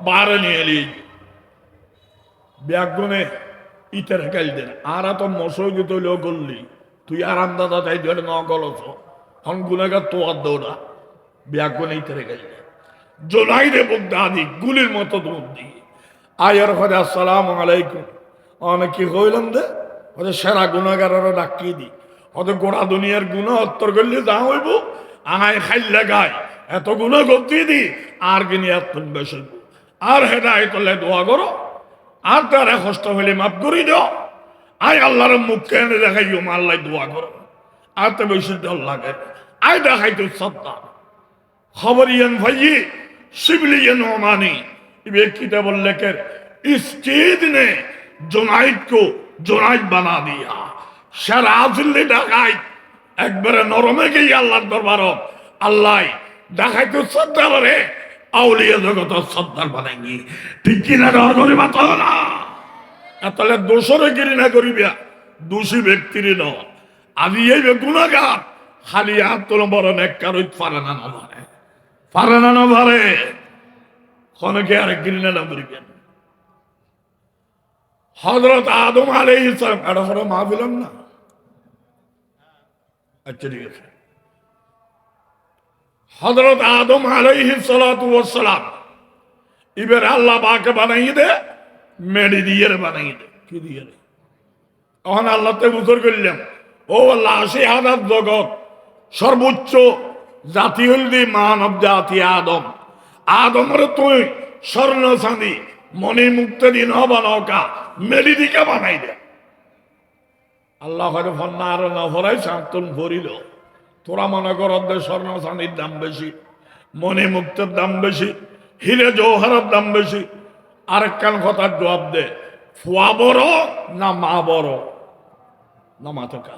বারে নিয়ে এলি ব্যাগুনে ইতের কাল দেন আর এত মসজিদ তৈলেও করলি তুই আরাম দাদা তাই ধরে ন গলত হন গুণাগার তো আর দৌড়া ব্যাগুনে ইতের কাল দেন জোনাইদে বাগদাদি গুলির মতো দৌড় দিয়ে আয়ার ঘরে আসসালামু আলাইকুম অনেক কি হইলাম দে ওদের সেরা গুণাগারেরা ডাকিয়ে দি ওদের গোড়া দুনিয়ার গুণা উত্তর করলে যা হইব আয় খাইলে গায় এত গুণা করতে দি আর কিনি এত বেশি আর হেদায় তোলে দোয়া করো আর তার কষ্ট হইলে মাফ করি দাও আয় আল্লাহর মুখ কেনে দেখাইও আল্লাহ দোয়া করো আর তো বেশি ডর লাগে আয় দেখাই তো সত্তা খবর ইয়ান ভাইয়ে शिबलियन ओमानी एक किताब लेकर इस चीज ने जुनाइद को जुनाइद बना दिया। शराजुल्ली डाकाइत एक बार नरमे गई अल्लाह दरबार अल्लाह डाकाइत तो सद्दार रे औलिया जगत सद्दार बनेंगी ठीक की ना डर করে বাতাও না তাহলে দোষরে গিরি না করিবা দোষী ব্যক্তির ন আমি এই গুনাহগার খালি আত্মন বড় নেককার হইতে পারে না মানে পারে না পারে খনকে আরেক গিরিনা না করিবেন হযরত আদম আলাইহিস সালাম এটা হলো মাহফিলাম না আচ্ছা ঠিক আছে হযরত আদম আলাইহিস সালাতু ওয়াস সালাম এবার আল্লাহ পাকে বানাই দে মেডি দিয়ে বানাই দে কি দিয়ে তখন আল্লাহ তে বুঝর করলাম ও আল্লাহ শাহাদাত জগৎ সর্বোচ্চ জাতি হলদি মানব জাতি আদম আদমর তুই স্বর্ণ চাঁদি মনি মুক্ত দিন হবা নৌকা মেডি দিকে বানাই দে আল্লাহ হয়তো ফন্না আরো না ভরাই সান্তুন ভরিল। তোরা মনে কর স্বর্ণ চাঁদির দাম বেশি, মণি মুক্তের দাম বেশি, হিরে জৌহারের দাম বেশি। আরেক কান কথার জবাব দে, ফুয়া বড় না মা বড়? না মা তো কা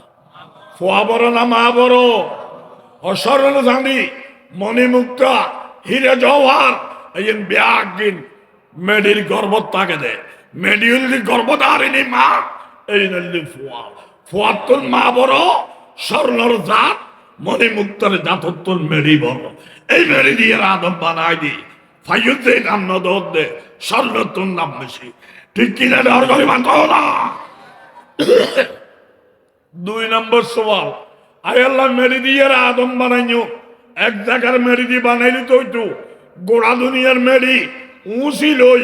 ফুয়া বড় না মা বড়? অস্বর্ণ চাঁদি, মণি মুক্তা, হিরে জৌহার এই ব্যাগ দিন মেডির গর্ব তাকে দে। মেডি হলি গর্বধারিণী মা, এই নলি ফুয়া। ফুয়ার তোর মা বড়, স্বর্ণর জাত, মণি মুক্তার জাতর তোর মেডি বড়। এই মেডি দিয়ে আদম বানাই দি ফাইতে নাম নদর দে, স্বর্ণ তোর নাম বেশি। ঠিক কিনা ডর করে মাতো না। 2 নম্বর সওয়াল, আয় আল্লাহ মেডি দিয়ে আদম বানাইও, এক জায়গার মেডি দিয়ে বানাইলি তো হইতো। গোড়া দুনিয়ার মেডি উঁচি লই,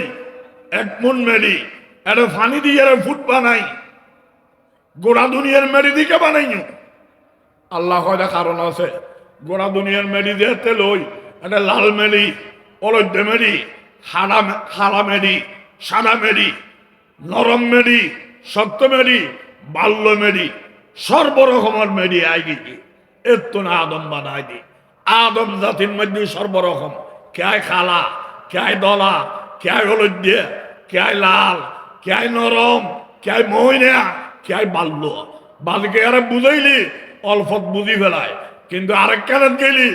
1 মন মেডি এটা ফানি দিয়ে ফুট বানাই। গোড়া দুনিয়ার মেডি দিকে বানাইও। আল্লাহ কয়টা কারণ আছে। গোড়া দুনিয়ার মেডি দিয়ে লই, এটা লাল মেডি, অলদ্য মেডি, খাড়া মেডি, সাদা মেডি, নরম মেডি, শক্ত মেডি, বাল্য মেডি, সর্বরকমের মেডি আই গেছি। এর তো না আদম বানাই দি। আদম জাতির মধ্যে সর্বরকম, কে খালা, কে দলা, কে হলুদ, কে লাল, কে নরম, কে মহিনা, কে বাল্য। বালকে আরে বুঝাইলি অল্পত বুঝি ফেলায়, কিন্তু আরেক কানত গেলি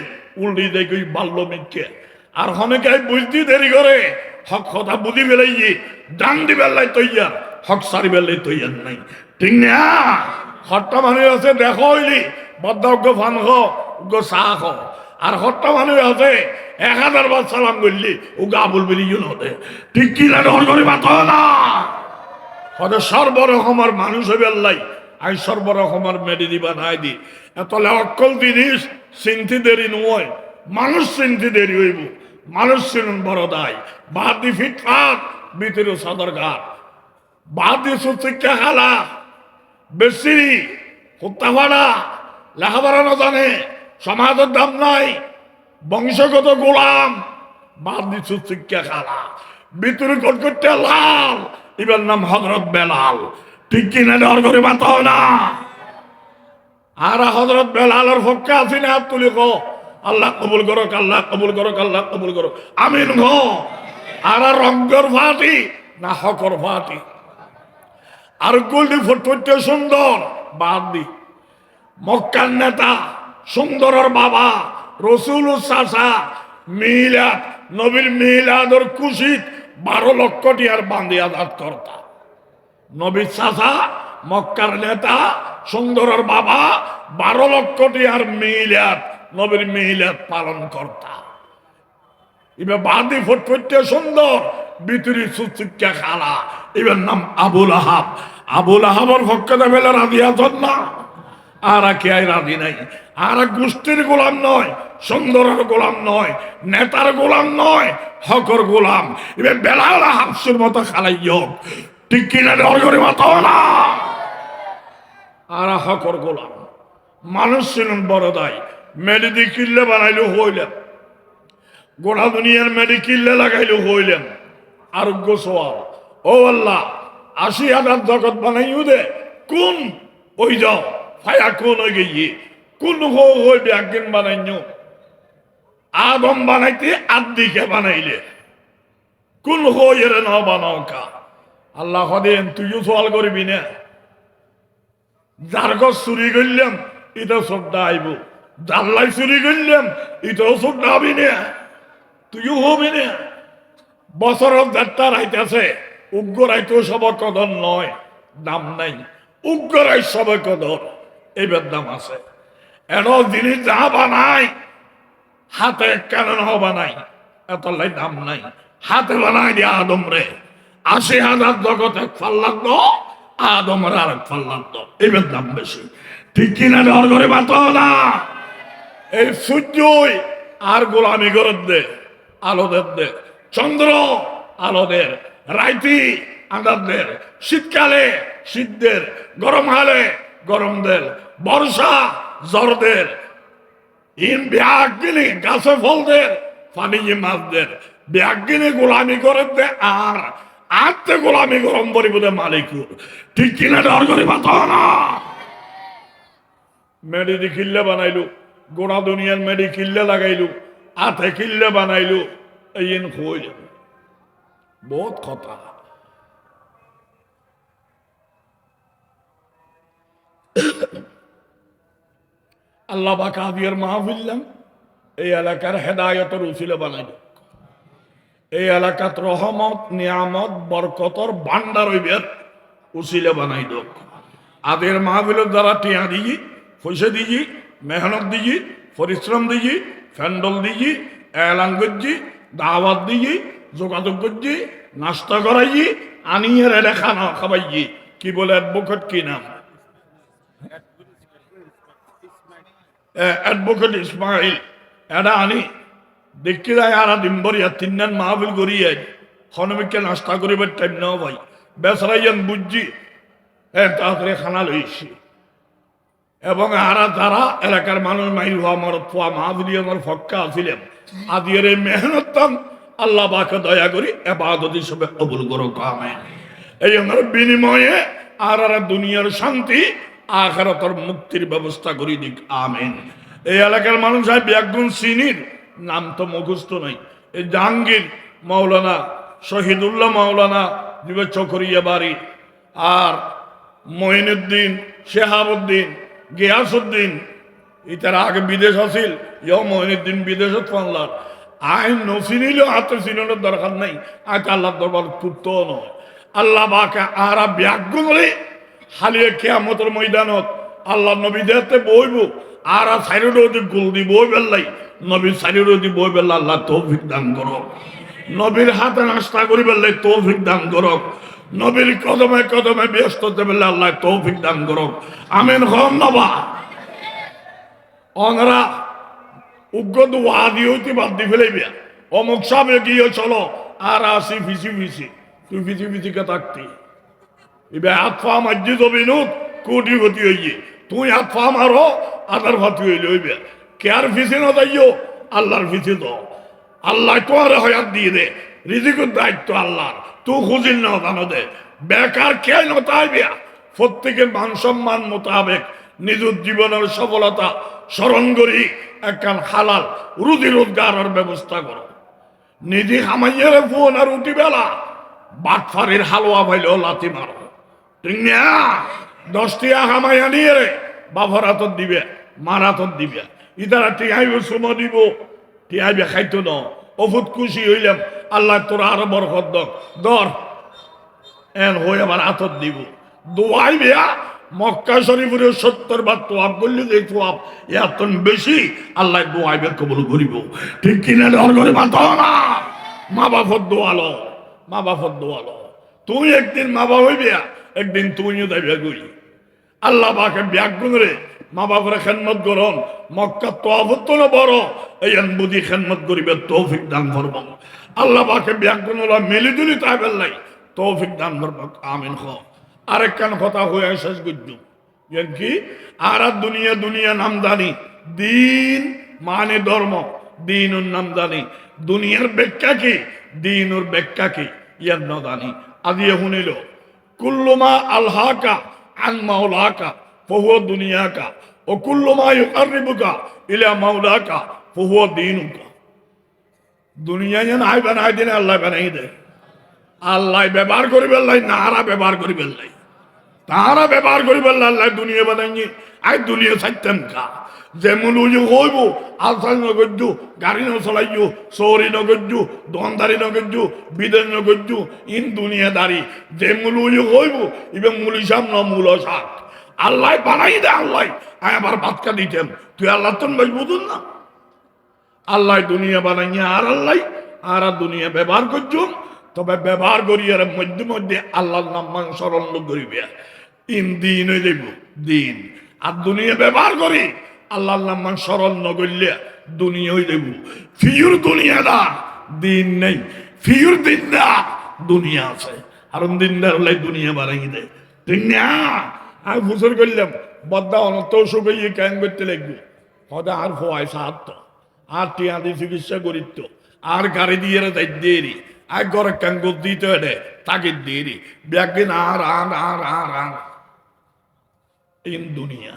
উল্টি দেখি বাল্য মিথ্যে। আর অনেকে বুঝতে দেরি করে, হক কথা বুঝি ফেলাই ডান দি বেলাই তৈয়ার, হক সারি বেলাই তৈয়ার নাই। ঠিক না? হট্টা মানুষ আছে দেখো হইলি বদ্ধ ফান চাহ খ। আর হট্টা মানুষ আছে 1000 বার সালাম করলি ও গা বলবি নদে। ঠিক কি না? ডর করে মাত না। হয়তো সর্বরকমের মানুষ হইবে আল্লাহ, আই সর্বরকমের মেডি দিবা নাই দি। এতলে অকল জিনিস চিন্তি দেরি নয়, মানুষ চিন্তি দেরি হইব। মানুষ চিনুন বড় দায়। বাদি ফিটফাট ভিতরে সদর ঘাট, বাদি সুচিক্ষা খালা বেশি কুত্তা ভাড়া, লেখাপড়া না জানে, সমাজের দাম নাই, বংশগত গোলাম, বাদ দিচ্ছ শিক্ষা খালা ভিতরে করতে লাল, এবার নাম হজরত বেলাল। ঠিক কিনা? ডর করে মাত না। আর হজরত বেলালের পক্ষে আছি না? হাত তুলি গো, আল্লাহ কবুল করো, আল্লাহ কবুল করো, আল্লাহ কবুল করো, আমিন গো। আর রঙ্গর ফাটি না হকর ফাটি? আর গোল্ডি ফুটফুটতে সুন্দর বাদ দি। মক্কার নেতা, সুন্দরের বাবা, রসুল চাচা, মিলাদ নবীর মিলাদর খুশিত 12 লক্ষ টিয়ার বান্ধি আদাত কর্তা। নবীর চাচা, মক্কার নেতা, সুন্দরের বাবা, 12 লক্ষ টিয়ার মিলাদ, নবীর মিলাদ পালন কর্তা। এবার বাদি ফুটফুটতে সুন্দর, ভিতরি সুচিক্ষা খালা, এবার নাম আবুল আহাব। আবুল আহাবর পক্ষে বেলা রাজি আছেন না? আর কে রাজি নাই? আর গোষ্ঠীর গোলাম নয়, সুন্দরের গোলাম নয়, নেতার গোলাম নয়, হকর গোলাম। এবার বেলাল হাফসুর মতো খালাই হোক। ঠিক কিনা? ডর করে মাত না। আর হকর গোলাম মানুষ ছিলেন বড় দায়। মেডিদি কিল্লে বানাইলে হইলেন, গোড়া দুনিয়ার মেডি কিল্লে লাগাইলে হইলেন। আরোগ্য সোয়াল, ও আল্লাহ 80,000 জগৎ বানাইও দে, কোন ওই যাও ফায়া কোন হয়ে গিয়ে কোন হই ব্যাগিন বানাইও? আদম বানাইতে আদিকে বানাইলে কোন হই এর না বানাও কা? আল্লাহ হদেন তুইও সোয়াল করবি না। যার গছ চুরি করলাম এটা শ্রদ্ধা আইব, জানলাই চুরি করলাম এটাও শ্রদ্ধা হবি না, তুইও হবি না। বছরের যাত্রা রাইতেছে, উগ্র রাইতেও সব কদর নয়, দাম নাই। উগ্র রাই সব কদর, এবার দাম আছে। এন জিনিস যা বানাই হাতে কেন বানাই, এত লাই দাম নাই। হাতে বানাই দিয়ে আদম রে 80,000 জগৎ এক ফাল লাগতো, আদমের আর এক ফাল লাগতো, এবার দাম বেশি। ঠিক কিনা? ডর করে বাত না। এই সূর্যই আর গোলামি করে দে, আলোদের দে, চন্দ্র আলোদের, রাইতি আন্দাজদের, শীতকালে শীতদের, গরম হলে গরমদের, বর্ষা জ্বরদের, ইন ব্যাগিনী গাছে ফলদের, পানি মাছদের, ব্যাগিনী গোলামি করে দে। আর আত্মে গোলামি গরম পরিবোধে মালিকুর। ঠিক কিনা? ডর করে মাত না। মেডি দি কিল্লে বানাইলো, গোড়া দুনিয়ার মেডি কিল্লে লাগাইলো, আতে কিল্লে বানাইলো, এই কই বহুত কথা। আল্লাহ বা কাদিয়ার মাহফিল্লাম এই এলাকার হেদায়তের উসিলা বানাইল, এই এলাকাত রহমত নিয়ামত বরকতর ভান্ডার হইবের উসিলা বানাইল। আদের মাহফিলের দ্বারা টিয়া দিই, পয়সা দিই, মেহনত দিই, পরিশ্রম দিই, ফ্যান্ডল দিই, এলান করছি, দাওয়াত দিই, যোগাযোগ করছি, নাস্তা করাই, আনিয়ে রেলে খানা খাবাই। কি বলে অ্যাডভোকেট কি নাম? অ্যাডভোকেট ইসমাইল। এটা আনি দেখি যায় আর দিনভরিয়া তিনজন মাহফিল করিয়ে হনমিককে নাস্তা করিবার টাইম নাও ভাই, বেসরাইয়ান বুঝছি তাড়াতাড়ি খানা লইছি। এবং আরা যারা এলাকার মানুষ মাই হওয়া আমার ফোয়া মাহফিলি আমার ফক্কা আছিলেন, আদিয়ের এই মেহনত আল্লাহ বাকে দয়া করি এবাদত হিসেবে কবুল করো আমিন। এই আমার বিনিময়ে আর দুনিয়ার শান্তি আখিরাতের মুক্তির ব্যবস্থা করি দিক আমিন। এই এলাকার মানুষ একজন সিনির নাম তো মুখস্থ নাই, এই জাহাঙ্গীর মাওলানা, শহীদুল্লাহ মাওলানা দিবে চকরিয়া বাড়ি, আর মঈনুদ্দিন, শেহাবুদ্দিন, গিয়াসুদ্দিন ইতার আগে বিদেশ আছিল, ইয় মঈনুদ্দিন বিদেশত পানলার আইন নচিনিলেও হাতে চিনানোর দরকার নাই, আজ আল্লাহ দরবার কুত্তো নয়। আল্লাহ বাকে আরা ব্যাগ্য করে হালিয়ে কিয়ামতের ময়দানত আল্লাহ নবী দেহতে বইব, আর সাইরোদি গোল দি বই বেল্লাই নবীর সাইরোদি বই বেল্লা আল্লাহ তৌফিক দান করো, নবীর হাতে নাস্তা করি বেল্লাই তৌফিক দান করো, নবীর কদমে কদমে ব্যস্ত বেল্লা আল্লাহ তৌফিক দান করো আমিন। হন নবা অনরা উগ্রদ ওয়াদি হইতে বাদ দি ফেলাইবে, অমুক সাবে গিয়ে চলো আর আসি ফিসি ফিসি, তুই ফিসি ফিসিকে থাকতি এবার হাত পা মার্জি যাবি নুত কোটিপতি হইয়ে, তুই হাত পা মারো আদার ভাতি হইলে হইবে। কেয়ার ফিসি না যাইও, আল্লাহর ফিসি তো আল্লাহ তোমার হয়াত দিয়ে দে, রিজিকের দায়িত্ব আল্লাহর, তুই খুঁজিল না জানো দে। বেকার কে নতাইবে, প্রত্যেকের মান সম্মান মোতাবেক নিজের জীবনের সফলতা স্মরণ করি একখান হালাল রুজি রোজগারের ব্যবস্থা করো। নিজে খামাইয়ের ফোন আর উঠি বেলা বাটফারির হালুয়া ভাইলেও লাথি মারো, ঠিক না? 10 টিয়া খামাইয়া নিয়ে রে বাবার হাতত দিবে, মার হাতত দিবে, ইতারা টিয়াইব সুমো দিব, টিয়াইবে খাইতো ন অফুত খুশি হইলাম আল্লাহ তোর আরো বরকত দর এন হয়ে আবার হাতত দিব দোয়াই বেয়া। মক্কা শরীফের 70 বার তোয়াব করলে যে তোয়াব এত বেশি আল্লাহ দোয়াইবে কবুল করিব, ঠিক কিনা? ডর করে মাতো না, মা বাপর দোয়ালো, মা বাপর দোয়ালো। তুই একদিন মা বাপ হইবে, একদিন তুমিও যাইবে করি। আল্লাহ বাকে ব্যাগুন রে মা বাপরে খেদমত করন, মক্কা তোয়াবত না বড় এই বুঝি খেদমত করিবে তৌফিক দান করব। আল্লাহ বাকে ব্যাগুন মিলি জুলি তাই বেল্লাই তৌফিক দান করব আমিন। আরেকখান কথা হয়ে শেষ করছু কি, আর দুনিয়া দুনিয়া নামদানি, দিন মানে ধর্ম, দিন ওর নামদানি, দুনিয়ার ব্যাখ্যা কি, দিন ওর ব্যাখ্যা কি ইয়ার নদানি। আদিয়ে শুনিল কুল্লুমা আলহাকা আন মাওলাকা ফহুয়া দুনিয়াকা ও কুল্লুমা ইউকাররিবুকা ইলা মাওলাকা ফহুয়া দীনুকা। দুনিয়া যেন আই বানাই দিনে আল্লাহ বানাই দেয়, আল্লাহ ব্যবহার করি বেল্লাই নারা ব্যবহার করি বেল্লাই, তারা ব্যবহার করি বেল্লা আল্লাহ দুনিয়া বানাইনি। আই দুনিয়া চাইতেন কা যেমন হইব আলসাল নগরজু, গাড়ি ন চলাইজু, চৌরি নগরজু, দোকানদারি নগরজু, বিদেশ নগরজু, ইন দুনিয়াদারি যেমন হইব ইবে মূল হিসাব ন মূল শাক আল্লাহ বানাই দে। আল্লাহ আয় আবার ভাতকা দিতেন, তুই আল্লাহ তো বুঝুন না। আল্লাহ দুনিয়া বানাই আর আল্লাহ আর দুনিয়া ব্যবহার করছুন, তবে ব্যবহার করি আর মধ্যে মধ্যে আল্লাহর নাম মান স্মরণ করিবে, ইন দিন হয়ে যাইব দিন। আর দুনিয়া ব্যবহার করি আল্লাহর নাম মান স্মরণ নগরলে দুনিয়া হয়ে যাইব ফিউর দুনিয়াদার, দিন নেই ফিউর দিনদার দুনিয়া আছে। আর দিনদার হলে দুনিয়া বাড়াই দেয়, ঠিক না? আমি ফুসর করলাম বদ্দা অনর্থ সুখে কেন করতে লাগবে, হয়তো আর পয়সা হাত আর টিয়াদি চিকিৎসা করিত আর গাড়ি দিয়ে দেরি আর ঘরে কাঙ্গল দিতে হেডে তাকে দেরি ব্যাগিন আর ইন দুনিয়া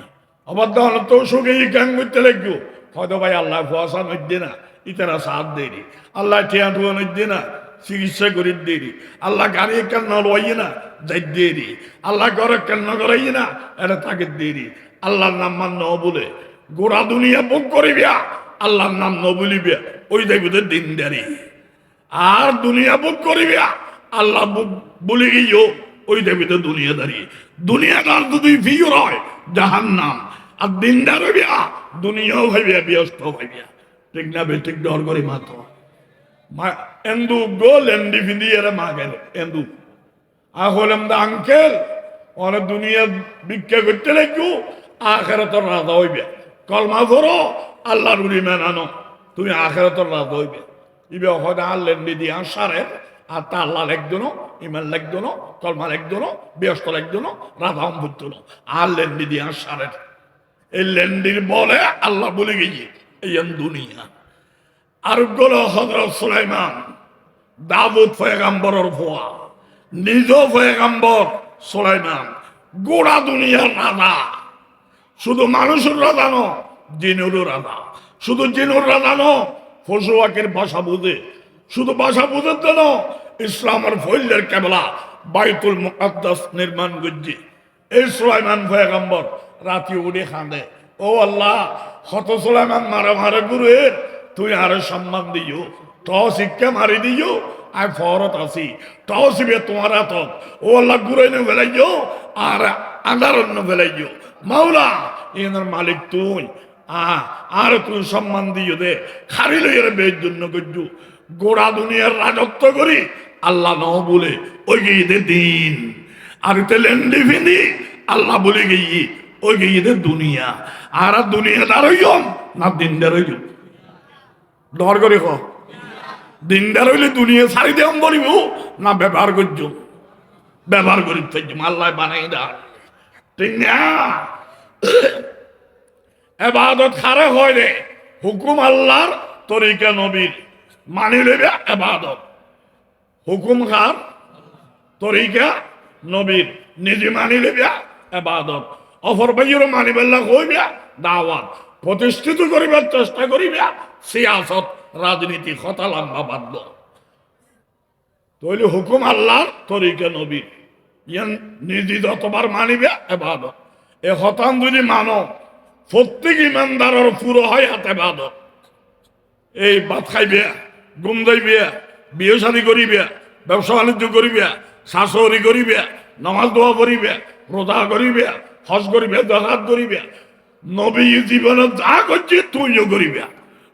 আবার দহন তো সুখে কান করতে লাগবো হয়তো ভাই আল্লাহ ফুয়াশা নদ্যে না ইতারা সাথ দেরি আল্লাহ টিয়া টুয়া নদ্যে না চিকিৎসা করি দেরি আল্লাহ গাড়ি কেন লই না যাই দেরি আল্লাহ ঘরে কেন করাই না এটা তাকে দেরি আল্লাহর নাম মান ন বলে গোড়া দুনিয়া বুক করিবিয়া আল্লাহর নাম ন বলিবিয়া ওই দেখবে দিন দেরি আর দুনিয়া বুক করিবিয়া আল্লাহ বুক বলে গিয়েও ওই দেখবে দুনিয়া দাঁড়িয়ে দুনিয়াদার যদি ফিওর হয় জাহান নাম আর দিনদার হইবিয়া দুনিয়াও ভাইবিয়া ব্যস্ত ভাইবিয়া ঠিক না বে ঠিক ডর করি মাতো এন্দু গো লেন্ডি ফিন্দি এরা মা গেল এন্দু হলাম দা আঙ্কেল অনেক দুনিয়া ভিক্ষা করতে লাগবো আখেরাতর রাজা হইবে কলমা করো আল্লাহর উড়ি মেনানো তুমি আখেরাতর রাজা হইবে ইবে হয়তো আর লেন্ডি দিয়া সারে আর তা আল্লাহ একজনও ইমান লাগজনও কলমা লাগজনও ব্যস্ত লাগজনও রাধা অম্বুত্তনো আর লেন্ডি দিয়া সারে এই লেন্ডির বলে আল্লাহ বলে গিয়ে এই দুনিয়া আর গুলো হযরত সুলাইমান দাউদ পয়গম্বরের ভুয়া নিজ পয়গম্বর সুলাইমান গোড়া দুনিয়ার রাজা শুধু মানুষের রাজা ন জিনুর রাজা শুধু জিনুর রাজা ন পশু পাখির ভাষা বুঝে শুধু ভাষা বুঝে দেন ইসলামের ফৈলের কেবলা বাইতুল মুকাদ্দাস নির্মাণ করছে এই সুলাইমান পয়গম্বর রাতি উঠে খাঁদে ও আল্লাহ হত সুলাইমান মারে মারে গুরুয়ের তুই আরে সম্মান দিও তাও শিক্ষা মারি দিও আই ফরত আসি তাও শিবে তোমার হাত ও আল্লাহ গুরাই নে ফেলাইও আর আন্ধার অন্য ফেলাইও মাওলা এনার মালিক তুই আর তুই সম্মান দিও দে খারি লইয়ের বের জন্য করছু গোড়া দুনিয়ার রাজত্ব করি আল্লাহ ন বলে ওই গিয়ে দিন আর তে লেন্ডি ফিন্দি আল্লাহ বলে গিয়ে ওই গিয়ে দুনিয়া আর দুনিয়াদার হইম না দিনদার হইম ডর করে ক দিনদার হইলে দুনিয়া ছাড়ি দেম বলিব না ব্যবহার করছ ব্যবহার করি থাকছ আল্লাহ বানাই দা ঠিক না এবাদত খারে হয় রে হুকুম আল্লাহর তরিকা নবীর মানি লেবে এবাদত হুকুম খার তরিকা নবীর নিজে মানি লেবে এবাদত অফর বাইয়েরও মানিবেল্লা হইবে দাওয়াত প্রতিষ্ঠিত করিবার চেষ্টা করিবে সিয়াসত রাজনীতি কথা লম্বা বাধ্য তৈলি হুকুম আল্লাহর তরিকা নবীর ইয়ান নিজে যতবার মানিবে এবাদত এ হতান যদি মানো প্রত্যেক ইমানদারের পুরো হয় হাতে এবাদত এই ভাত খাইবে ঘুম যাইবে বিয়ে শাদী করিবে ব্যবসা বাণিজ্য করিবে শাশুড়ি করিবে নামাজ দোয়া করিবে রোজা করিবে হজ করিবে জাকাত করিবে নবী জীবনে যা করছে তুইও করিবে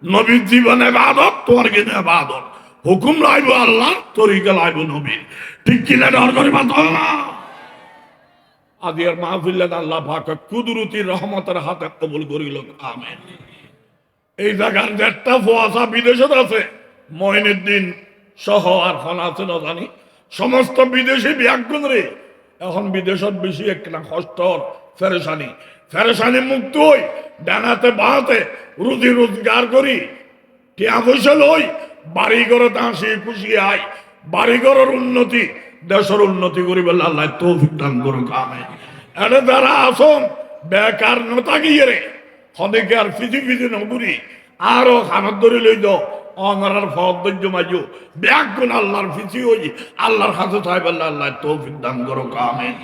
নবীর জীবনে ইবাদত তোমার কিনে ইবাদত হুকুম লাইব আল্লাহ তরিকা লাইব নবীর ঠিক কিনা ডর করিবা তো আদিয়ার মাহফিল্লান আল্লাহ পাক কুদরতি রহমতের হাতে কবুল করিল আমিন এই জায়গার যেটা ফুয়াশা বিদেশত আছে মঈনুদ্দিন সহ আর খন আছে না জানি সমস্ত বিদেশি ব্যাগুন রে এখন বিদেশত বেশি একটা কষ্টর ফেরেশানি মুক্ত হই ডানাতে বাহাতে রুজি রোজগার করি টিয়া পয়সা লই বাড়ি ঘরে দাসি খুশি আই বাড়ি ঘরের উন্নতি দেশের উন্নতি করিবে আল্লাহ তৌফিক দান করুক আমিন এটা যারা আসন বেকার নতা গিয়ে রে হদেকে আর ফিজি নগুরি আরো খানার ধরে লই দাও অনার ফদ্য মাইজো ব্যাগ গুণ আল্লাহর ফিসি হই আল্লাহর হাতে সাহেব আল্লাহ তৌফিক দান করুক আমিন।